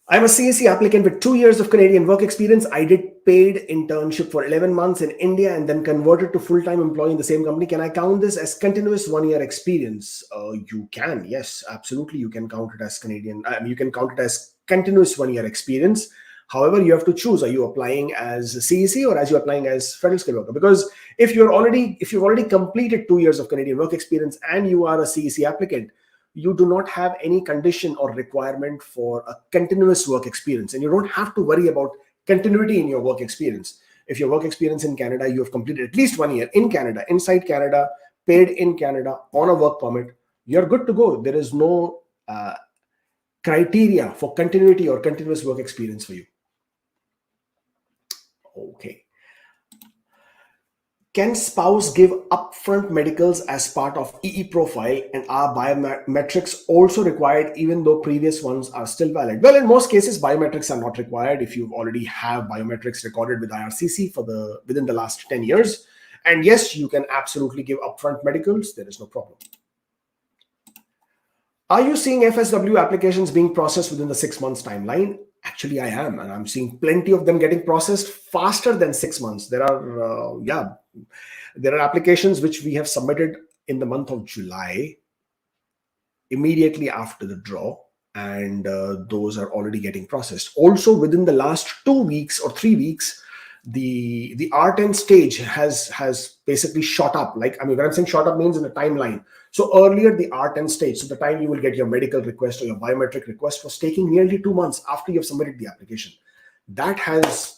I'm a CAC applicant with 2 years of Canadian work experience. I did paid internship for 11 months in India and then converted to full-time employee in the same company. Can I count this as continuous 1 year experience? You can, yes, absolutely. You can count it as you can count it as continuous 1 year experience. However, you have to choose, are you applying as a CAC or as you're applying as federal skilled worker? Because if you've already completed 2 years of Canadian work experience and you are a CAC applicant, you do not have any condition or requirement for a continuous work experience, and you don't have to worry about continuity in your work experience. If your work experience in Canada, you have completed at least 1 year in Canada, inside Canada, paid in Canada on a work permit, you're good to go. There is no criteria for continuity or continuous work experience for you. Okay. Can spouse give upfront medicals as part of EE profile, and are biometrics also required even though previous ones are still valid? Well, in most cases, biometrics are not required if you already have biometrics recorded with IRCC within the last 10 years. And yes, you can absolutely give upfront medicals. There is no problem. Are you seeing FSW applications being processed within the 6 months timeline? Actually, I am, and I'm seeing plenty of them getting processed faster than 6 months. There are applications which we have submitted in the month of July, immediately after the draw, and those are already getting processed. Also, within the last 2 weeks or 3 weeks, the R10 stage has basically shot up. Like, I mean, when I'm saying shot up means in the timeline. So earlier, the R10 stage, so the time you will get your medical request or your biometric request, was taking nearly 2 months after you have submitted the application. That has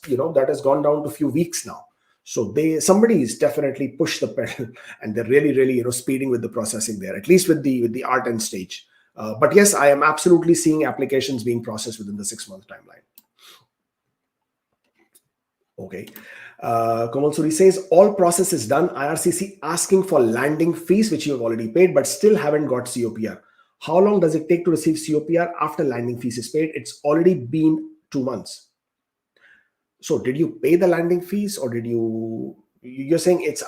gone down to a few weeks now. So somebody's definitely pushed the pedal, and they're really speeding with the processing there, at least with the R10 stage. But yes, I am absolutely seeing applications being processed within the 6 month timeline. Okay. Kamal Suri says, all process is done. IRCC asking for landing fees, which you have already paid, but still haven't got COPR. How long does it take to receive COPR after landing fees is paid? It's already been 2 months. So did you pay the landing fees, or you're saying it's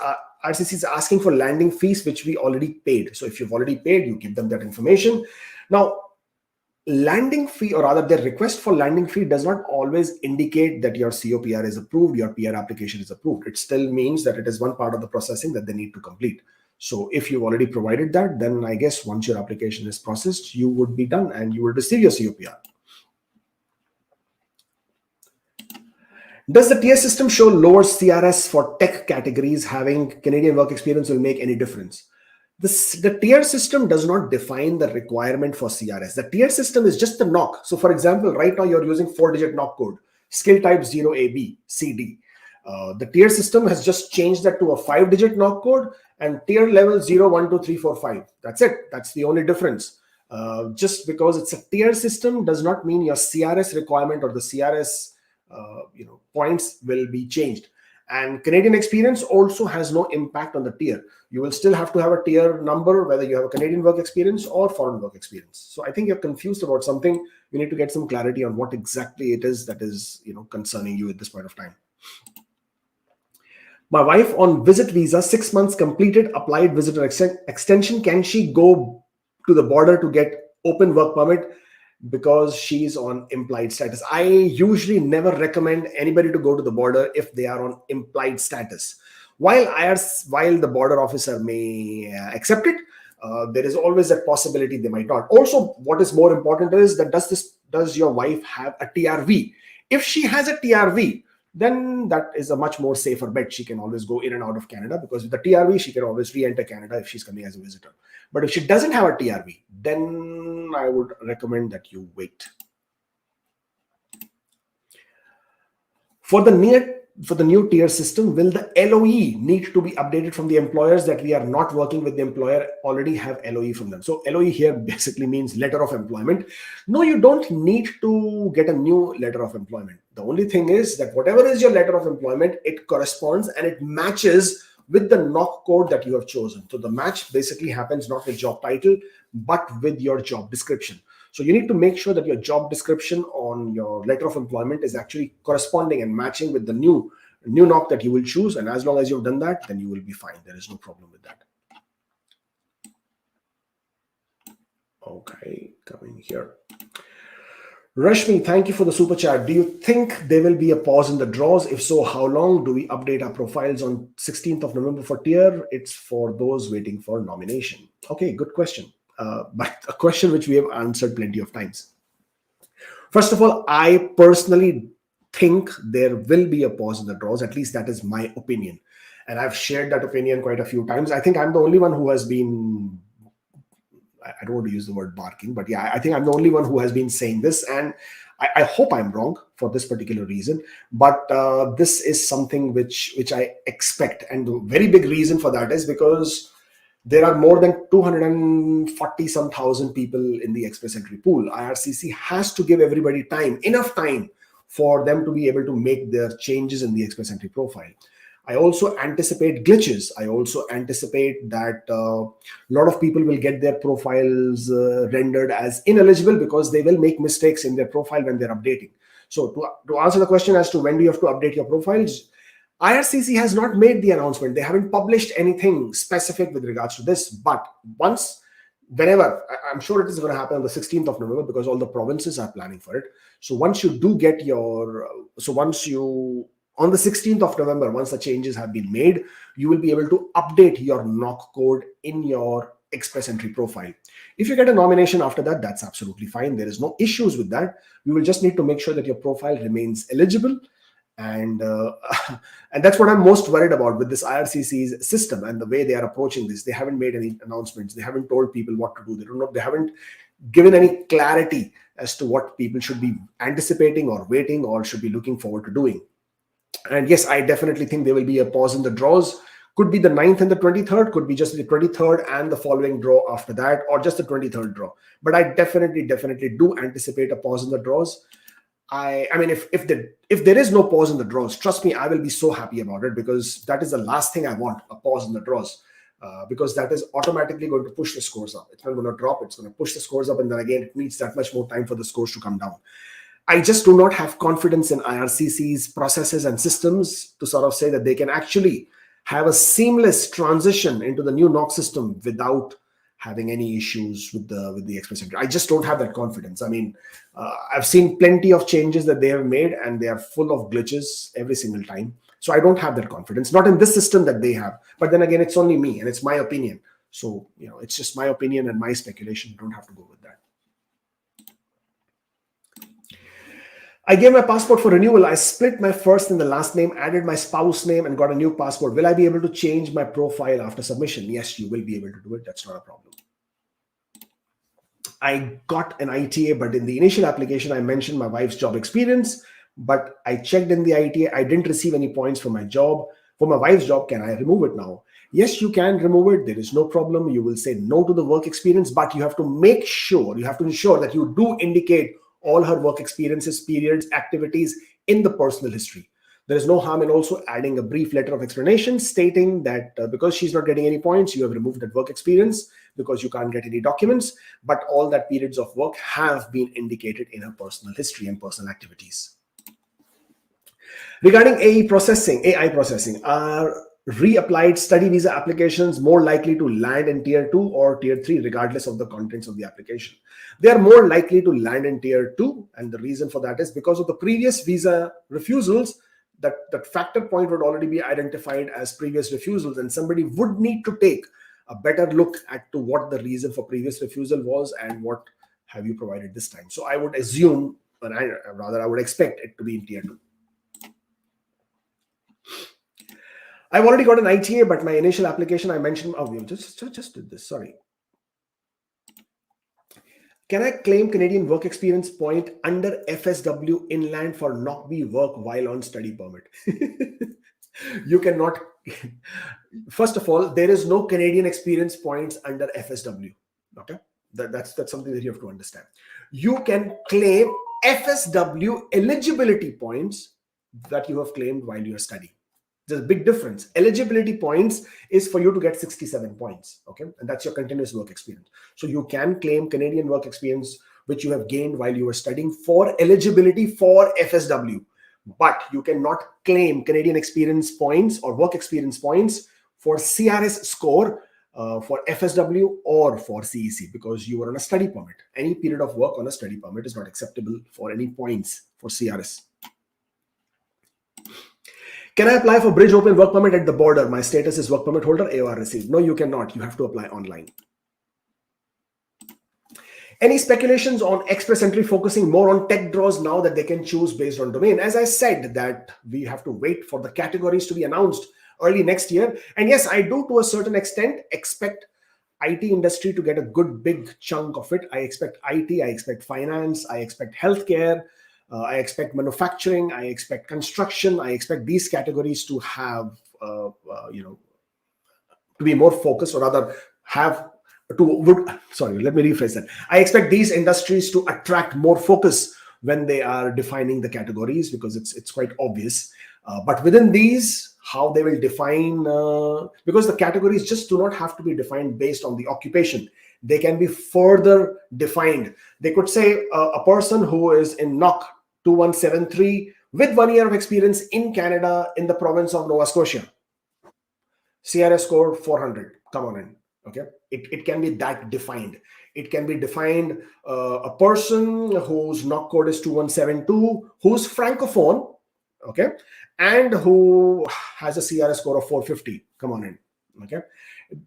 IRCC is asking for landing fees, which we already paid. So if you've already paid, you give them that information. Now, landing fee, or rather their request for landing fee, does not always indicate that your COPR is approved, your PR application is approved. It still means that it is one part of the processing that they need to complete. So if you've already provided that, then I guess once your application is processed, you would be done and you will receive your COPR. Does the tier system show lower CRS for tech categories? Having Canadian work experience will make any difference? The tier system does not define the requirement for CRS. The tier system is just the knock. So for example, right now you're using 4-digit knock code, skill type 0AB, CD. The tier system has just changed that to a 5-digit knock code and tier level 0, 1, 2, 3, 4, 5. That's it. That's the only difference. Just because it's a tier system does not mean your CRS requirement or the CRS points will be changed. And Canadian experience also has no impact on the tier. You will still have to have a tier number, whether you have a Canadian work experience or foreign work experience. So I think you're confused about something. You need to get some clarity on what exactly it is that is, concerning you at this point of time. My wife on visit visa, 6 months completed, applied visitor extension. Can she go to the border to get open work permit because she's on implied status? I usually never recommend anybody to go to the border if they are on implied status. While the border officer may accept it, there is always that possibility they might not. Also, what is more important is that does your wife have a TRV? If she has a TRV, then that is a much more safer bet. She can always go in and out of Canada, because with the TRV, she can always re-enter Canada if she's coming as a visitor. But if she doesn't have a TRV, then I would recommend that you wait. For the new tier system, will the LOE need to be updated from the employers that we are not working with the employer, already have LOE from them? So LOE here basically means letter of employment. No, you don't need to get a new letter of employment. The only thing is that whatever is your letter of employment, it corresponds and it matches with the knock code that you have chosen. So the match basically happens not with job title, but with your job description. So you need to make sure that your job description on your letter of employment is actually corresponding and matching with the new knock that you will choose. And as long as you've done that, then you will be fine. There is no problem with that. Okay, coming here. Rashmi, thank you for the super chat. Do you think there will be a pause in the draws? If so, how long? Do we update our profiles on 16th of November for tier? It's for those waiting for nomination. Okay, good question. But a question which we have answered plenty of times. First of all, I personally think there will be a pause in the draws. At least that is my opinion. And I've shared that opinion quite a few times. I think I'm the only one who has been, I don't want to use the word barking, but yeah, I think I'm the only one who has been saying this. And I hope I'm wrong for this particular reason. But this is something which I expect. And the very big reason for that is because there are more than 240 some thousand people in the express entry pool. IRCC has to give everybody enough time for them to be able to make their changes in the express entry profile. I also anticipate glitches. I also anticipate that a lot of people will get their profiles rendered as ineligible because they will make mistakes in their profile when they're updating. So to answer the question as to when do you have to update your profiles, IRCC has not made the announcement. They haven't published anything specific with regards to this. But whenever, I'm sure it is going to happen on the 16th of November because all the provinces are planning for it. So once you do get on the 16th of November, once the changes have been made, you will be able to update your knock code in your express entry profile. If you get a nomination after that, that's absolutely fine. There is no issues with that. You will just need to make sure that your profile remains eligible. And that's what I'm most worried about with this IRCC's system and the way they are approaching this. They haven't made any announcements. They haven't told people what to do. They haven't given any clarity as to what people should be anticipating or waiting or should be looking forward to doing. And yes, I definitely think there will be a pause in the draws. Could be the 9th and the 23rd, could be just the 23rd and the following draw after that, or just the 23rd draw. But I definitely do anticipate a pause in the draws. I mean, if there is no pause in the draws, trust me, I will be so happy about it, because that is the last thing I want, a pause in the draws, because that is automatically going to push the scores up. It's not going to drop, it's going to push the scores up, and then again, it needs that much more time for the scores to come down. I just do not have confidence in IRCC's processes and systems to sort of say that they can actually have a seamless transition into the new knock system without having any issues with the express entry. I just don't have that confidence. I mean, I've seen plenty of changes that they have made, and they are full of glitches every single time. So I don't have that confidence, not in this system that they have. But then again, it's only me and it's my opinion. So, it's just my opinion and my speculation. You don't have to go with that. I gave my passport for renewal. I split my first and the last name, added my spouse name, and got a new passport. Will I be able to change my profile after submission? Yes, you will be able to do it. That's not a problem. I got an ITA, but in the initial application, I mentioned my wife's job experience, but I checked in the ITA. I didn't receive any points for my job. For my wife's job, can I remove it now? Yes, you can remove it. There is no problem. You will say no to the work experience, but you have to ensure that you do indicate all her work experiences, periods, activities in the personal history. There is no harm in also adding a brief letter of explanation stating that because she's not getting any points, you have removed that work experience because you can't get any documents, but all that periods of work have been indicated in her personal history and personal activities. Regarding AI processing, are reapplied study visa applications more likely to land in tier 2 or tier 3 regardless of the contents of the application? They are more likely to land in tier 2, and the reason for that is because of the previous visa refusals. That factor point would already be identified as previous refusals, and somebody would need to take a better look at to what the reason for previous refusal was and what have you provided this time. So I would assume, or I would expect it to be in tier 2. I've already got an ITA, but my initial application I mentioned, we just did this, sorry. Can I claim Canadian work experience point under FSW inland for NOC-B work while on study permit? You cannot. First of all, there is no Canadian experience points under FSW. Okay, that's something that you have to understand. You can claim FSW eligibility points that you have claimed while you are studying. There's a big difference. Eligibility points is for you to get 67 points, okay? And that's your continuous work experience. So you can claim Canadian work experience, which you have gained while you were studying, for eligibility for FSW. But you cannot claim Canadian experience points or work experience points for CRS score for FSW or for CEC because you are on a study permit. Any period of work on a study permit is not acceptable for any points for CRS. Can I apply for Bridge Open work permit at the border? My status is work permit holder, AOR received. No, you cannot. You have to apply online. Any speculations on Express Entry focusing more on tech draws now that they can choose based on domain? As I said, that we have to wait for the categories to be announced early next year. And yes, I do to a certain extent expect IT industry to get a good big chunk of it. I expect IT, I expect finance, I expect healthcare, I expect manufacturing, I expect construction, I expect these categories to have, to be more focused, or rather have let me rephrase that. I expect these industries to attract more focus when they are defining the categories because it's quite obvious. But within these, how they will define, because the categories just do not have to be defined based on the occupation. They can be further defined. They could say a person who is in NOC 2173 with 1 year of experience in Canada in the province of Nova Scotia. CRS score 400. Come on in. Okay. It can be that defined. It can be defined a person whose NOC code is 2172, who's francophone, okay, and who has a CRS score of 450. Come on in. Okay.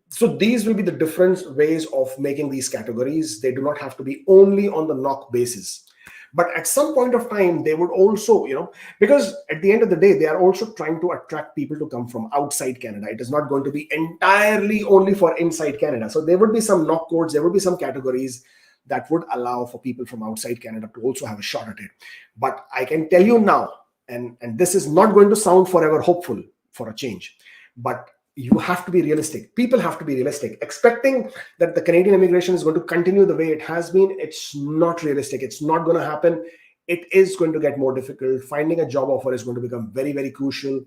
So these will be the different ways of making these categories. They do not have to be only on the NOC basis. But at some point of time, they would also, because at the end of the day, they are also trying to attract people to come from outside Canada. It is not going to be entirely only for inside Canada. So there would be some NOC codes, there would be some categories that would allow for people from outside Canada to also have a shot at it. But I can tell you now, and this is not going to sound forever hopeful for a change, but you have to be realistic. People have to be realistic. Expecting that the Canadian immigration is going to continue the way it has been, it's not realistic. It's not going to happen. It is going to get more difficult. Finding a job offer is going to become very, very crucial.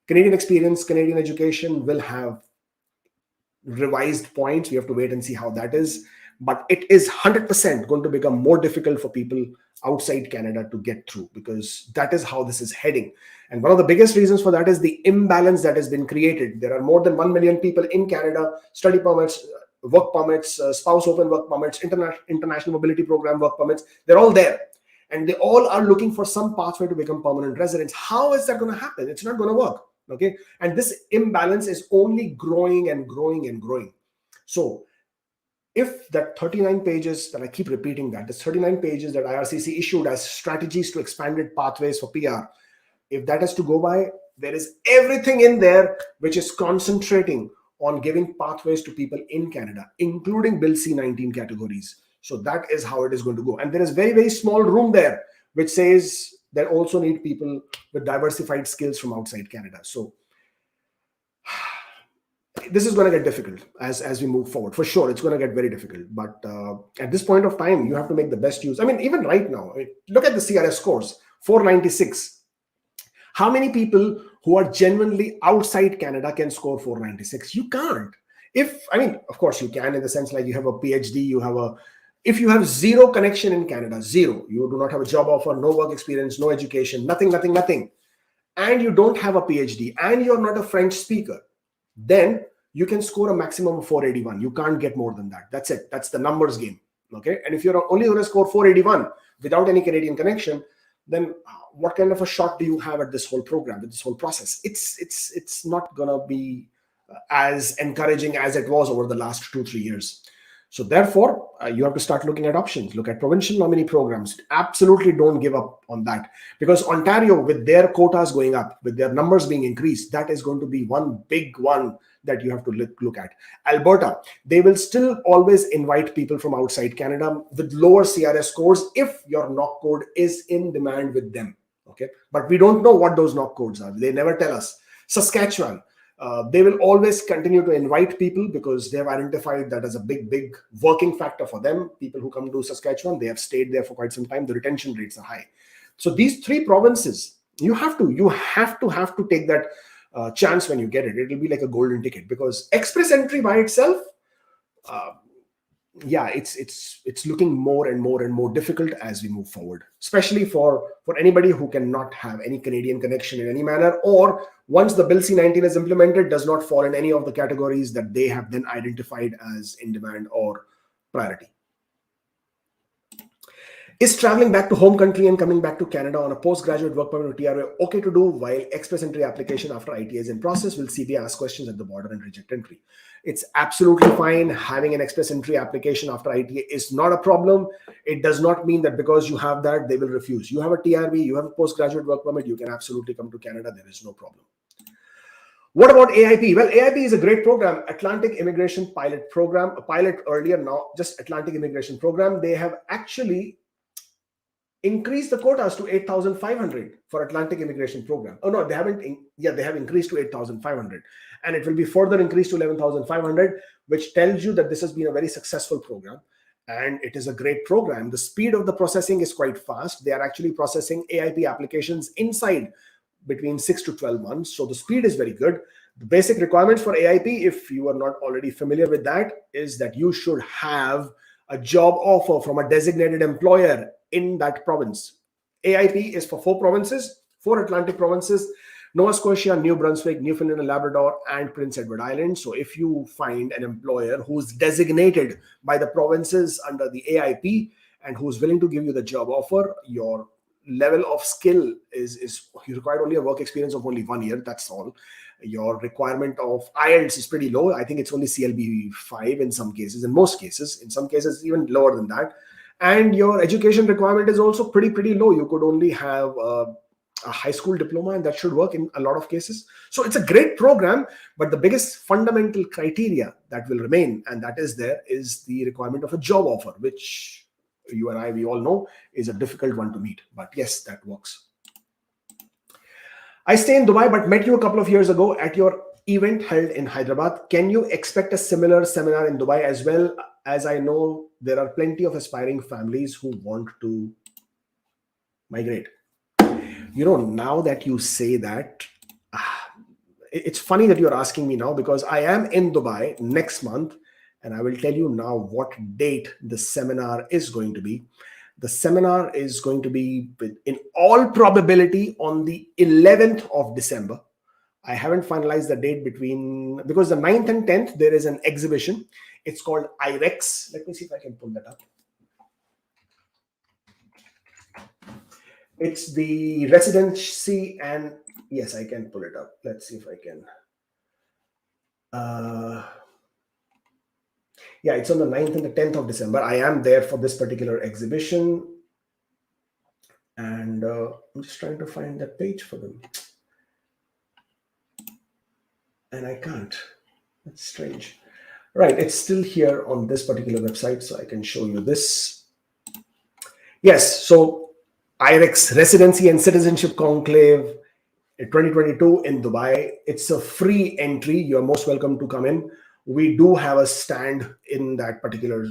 Canadian experience, Canadian education will have revised points. We have to wait and see how that is. But it is 100% going to become more difficult for people outside Canada to get through, because that is how this is heading. And one of the biggest reasons for that is the imbalance that has been created. There are more than 1 million people in Canada, study permits, work permits, spouse open work permits, international mobility program work permits. They're all there. And they all are looking for some pathway to become permanent residents. How is that going to happen? It's not going to work. Okay. And this imbalance is only growing and growing and growing. So if that 39 pages that I keep repeating, that this 39 pages that IRCC issued as strategies to expanded pathways for PR, if that has to go by, there is everything in there which is concentrating on giving pathways to people in Canada, including Bill C-19 categories. So that is how it is going to go. And there is very, very small room there which says they also need people with diversified skills from outside Canada. So this is going to get difficult as we move forward. For sure, it's going to get very difficult. But at this point of time, you have to make the best use. I mean, even right now, look at the CRS scores, 496. How many people who are genuinely outside Canada can score 496? You can't. Of course you can, in the sense like you have a PhD, if you have zero connection in Canada, zero, you do not have a job offer, no work experience, no education, nothing, and you don't have a PhD, and you're not a French speaker, then you can score a maximum of 481. You can't get more than that. That's it. That's the numbers game. Okay. And if you're only going to score 481 without any Canadian connection, then what kind of a shot do you have at this whole program, at this whole process? It's not going to be as encouraging as it was over the last 2-3 years. So therefore, you have to start looking at options. Look at provincial nominee programs. Absolutely don't give up on that, because Ontario, with their quotas going up, with their numbers being increased, that is going to be one big one that you have to look at. Alberta, they will still always invite people from outside Canada with lower CRS scores if your knock code is in demand with them. Okay, but we don't know what those knock codes are. They never tell us. Saskatchewan, they will always continue to invite people because they have identified that as a big working factor for them. People who come to Saskatchewan, they have stayed there for quite some time. The retention rates are high. So these 3 provinces, you have to take that chance when you get it. It will be like a golden ticket, because express entry by itself, it's looking more and more difficult as we move forward, especially for anybody who cannot have any Canadian connection in any manner, or once the Bill C-19 is implemented, does not fall in any of the categories that they have then identified as in demand or priority. Is traveling back to home country and coming back to Canada on a postgraduate work permit or TRA okay to do while express entry application after ITA is in process? Will CBI ask questions at the border and reject entry? It's absolutely fine. Having an express entry application after ITA is not a problem. It does not mean that because you have that, they will refuse. You have a TRV, you have a postgraduate work permit, you can absolutely come to Canada. There is no problem. What about AIP? Well, AIP is a great program, Atlantic Immigration Pilot Program, a pilot earlier, now just Atlantic Immigration Program. They have actually increased the quotas to 8,500 for Atlantic Immigration Program. Oh no, they haven't. Yeah, they have increased to 8,500, and it will be further increased to 11,500, which tells you that this has been a very successful program, and it is a great program. The speed of the processing is quite fast. They are actually processing AIP applications inside between 6 to 12 months, so the speed is very good. The basic requirements for AIP, if you are not already familiar with that, is that you should have a job offer from a designated employer in that province. AIP is for 4 provinces, 4 Atlantic provinces: Nova Scotia, New Brunswick, Newfoundland and Labrador, and Prince Edward Island. So if you find an employer who's designated by the provinces under the AIP and who's willing to give you the job offer, your level of skill is you require only a work experience of only 1 year. That's all. Your requirement of IELTS is pretty low. I think it's only CLB 5 in some cases, in most cases. In some cases, even lower than that. And your education requirement is also pretty low. You could only have a high school diploma, and that should work in a lot of cases. So it's a great program, but the biggest fundamental criteria that will remain, and that is the requirement of a job offer, which you and I, we all know, is a difficult one to meet. But yes, that works. I stay in Dubai, but met you a couple of years ago at your event held in Hyderabad. Can you expect a similar seminar in Dubai as well? As I know, there are plenty of aspiring families who want to migrate. You know, now that you say that, it's funny that you're asking me now, because I am in Dubai next month, and I will tell you now what date the seminar is going to be. The seminar is going to be, in all probability, on the 11th of December. I haven't finalized the date because the 9th and 10th, there is an exhibition. It's called IREX. Let me see if I can pull that up. It's the residency, and yes, I can pull it up. Let's see if I can. Yeah, it's on the 9th and the 10th of December. I am there for this particular exhibition. And I'm just trying to find that page for them. And I can't. That's strange. Right, it's still here on this particular website, so I can show you this. Yes, so IREX, Residency and Citizenship Conclave 2022 in Dubai. It's a free entry. You're most welcome to come in. We do have a stand in that particular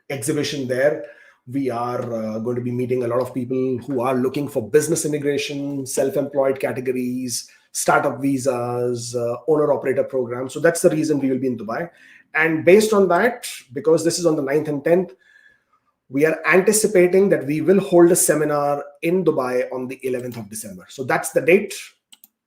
exhibition there. We are going to be meeting a lot of people who are looking for business immigration, self-employed categories, startup visas, owner-operator programs. So that's the reason we will be in Dubai. And based on that, because this is on the 9th and 10th, we are anticipating that we will hold a seminar in Dubai on the 11th of December. So that's the date.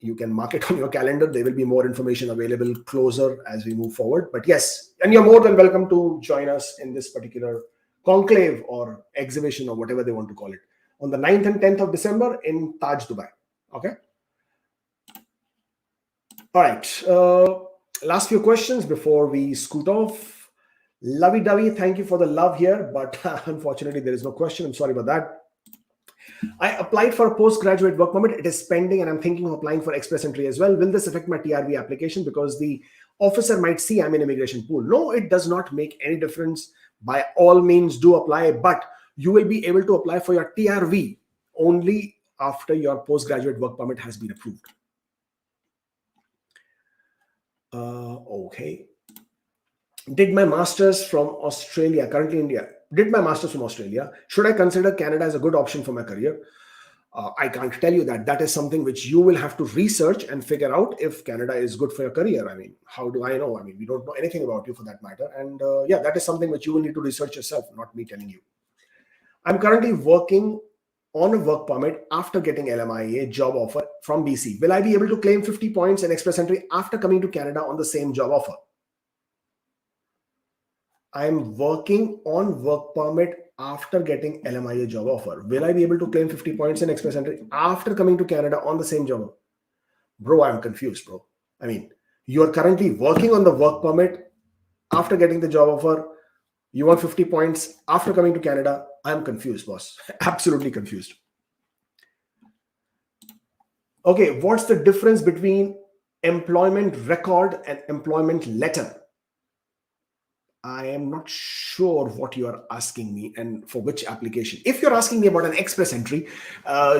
You can mark it on your calendar. There will be more information available closer as we move forward. But yes, and you're more than welcome to join us in this particular conclave or exhibition or whatever they want to call it on the 9th and 10th of December in Taj, Dubai. Okay. All right. Last few questions before we scoot off. Lovey-dovey, thank you for the love here, but unfortunately there is no question. I'm sorry about that. I applied for a postgraduate work permit. It is pending and I'm thinking of applying for express entry as well. Will this affect my TRV application because the officer might see I'm in immigration pool? No, it does not make any difference. By all means do apply, but you will be able to apply for your TRV only after your postgraduate work permit has been approved. Okay. Did my master's from Australia, currently India. Did my master's from Australia. Should I consider Canada as a good option for my career? I can't tell you that. That is something which you will have to research and figure out if Canada is good for your career. I mean, how do I know? I mean, we don't know anything about you for that matter. And yeah, that is something which you will need to research yourself, not me telling you. I'm currently working on a work permit after getting LMIA job offer from BC. Will I be able to claim 50 points and express entry after coming to Canada on the same job offer? I'm working on work permit after getting LMIA job offer. Will I be able to claim 50 points and express entry after coming to Canada on the same job? Bro, I'm confused, bro. I mean, you are currently working on the work permit after getting the job offer. You want 50 points after coming to Canada. I'm confused, boss. Absolutely confused. Okay, what's the difference between employment record and employment letter? I am not sure what you are asking me and for which application. If you're asking me about an express entry,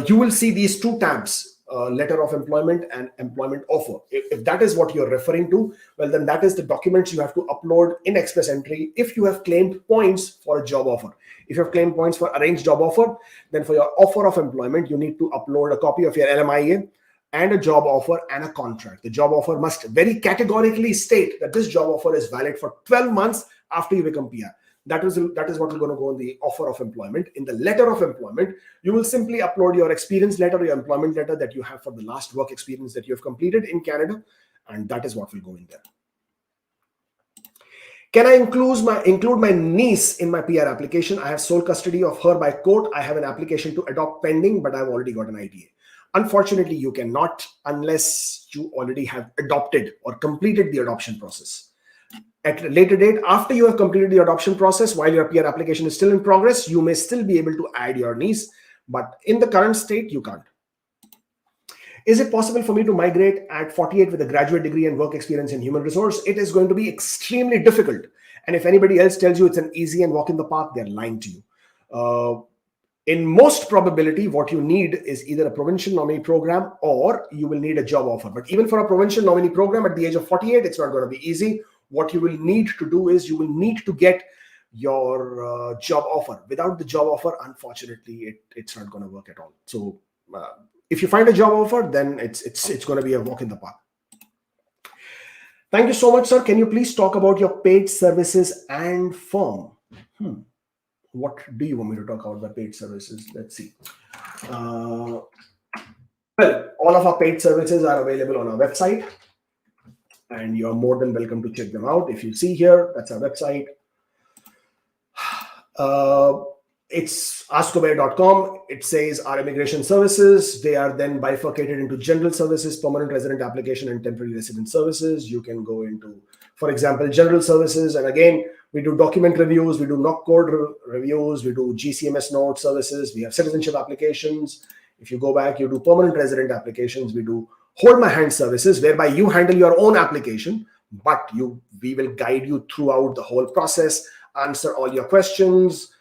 you will see these two tabs, letter of employment and employment offer. If that is what you're referring to, well, then that is the documents you have to upload in express entry if you have claimed points for a job offer. If you have claimed points for arranged job offer, then for your offer of employment, you need to upload a copy of your LMIA and a job offer and a contract. The job offer must very categorically state that this job offer is valid for 12 months after you become PR. That is what we're going to go in the offer of employment. In the letter of employment, you will simply upload your experience letter, your employment letter that you have for the last work experience that you have completed in Canada, and that is what will go in there. Can I include my niece in my PR application? I have sole custody of her by court. I have an application to adopt pending, but I've already got an ITA. Unfortunately, you cannot unless you already have adopted or completed the adoption process. At a later date, after you have completed the adoption process, while your PR application is still in progress, you may still be able to add your niece, but in the current state, you can't. Is it possible for me to migrate at 48 with a graduate degree and work experience in human resource? It is going to be extremely difficult. And if anybody else tells you it's an easy and walk in the park, they're lying to you. In most probability, what you need is either a provincial nominee program or you will need a job offer. But even for a provincial nominee program at the age of 48, it's not going to be easy. What you will need to do is you will need to get your job offer. Without the job offer, unfortunately, it's not going to work at all. So if you find a job offer, then it's going to be a walk in the park. Thank you so much, sir. Can you please talk about your paid services and firm? What do you want me to talk about the paid services? Let's see. Well, all of our paid services are available on our website, and you're more than welcome to check them out. If you see here, that's our website. It's askkubeir.com. It says our immigration services. They are then bifurcated into general services, permanent resident application, and temporary resident services. You can go into, for example, general services. And again, we do document reviews, we do knock code reviews, we do GCMS note services, we have citizenship applications. If you go back, you do permanent resident applications, we do hold my hand services, whereby you handle your own application, but we will guide you throughout the whole process, answer all your questions.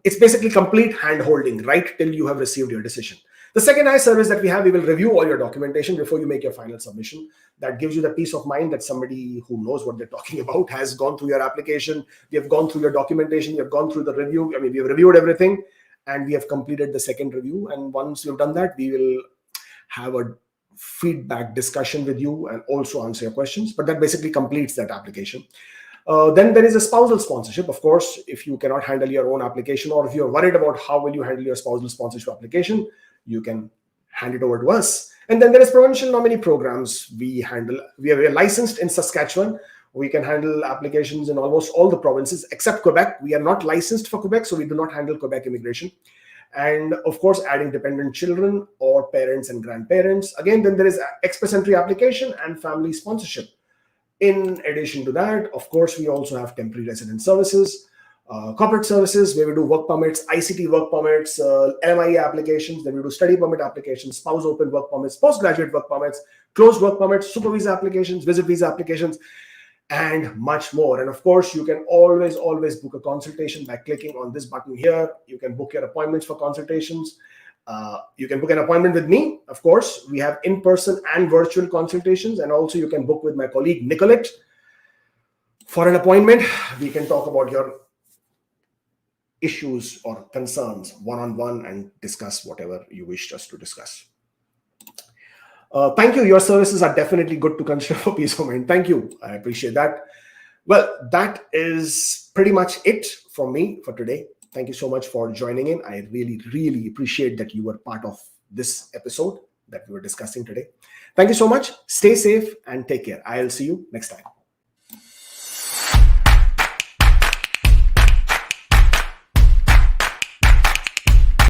It's basically complete hand holding right till you have received your decision. The second nice service that we have, we will review all your documentation before you make your final submission. That gives you the peace of mind that somebody who knows what they're talking about has gone through your application. We have gone through your documentation. We have gone through the review. I mean, we have reviewed everything and we have completed the second review. And once we've done that, we will have a feedback discussion with you and also answer your questions. But that basically completes that application. Then there is a spousal sponsorship. Of course, if you cannot handle your own application, or if you're worried about how will you handle your spousal sponsorship application, you can hand it over to us. And then there is provincial nominee programs. We are licensed in Saskatchewan. We can handle applications in almost all the provinces except Quebec. We are not licensed for Quebec, so we do not handle Quebec immigration. And of course, adding dependent children or parents and grandparents. Again, then there is express entry application and family sponsorship. In addition to that, of course, we also have temporary resident services, corporate services, where we do work permits, ICT work permits, LMIA applications, then we do study permit applications, spouse open work permits, postgraduate work permits, closed work permits, super visa applications, visit visa applications, and much more. And of course, you can always book a consultation by clicking on this button here. You can book your appointments for consultations. You can book an appointment with me. Of course, we have in-person and virtual consultations. And also you can book with my colleague, Nicolette, for an appointment. We can talk about your issues or concerns one-on-one and discuss whatever you wish us to discuss. Thank you. Your services are definitely good to consider for peace of mind. Thank you. I appreciate that. Well, that is pretty much it from me for today. Thank you so much for joining in. I really appreciate that you were part of this episode that we were discussing today. Thank you so much. Stay safe and take care. I'll see you next time.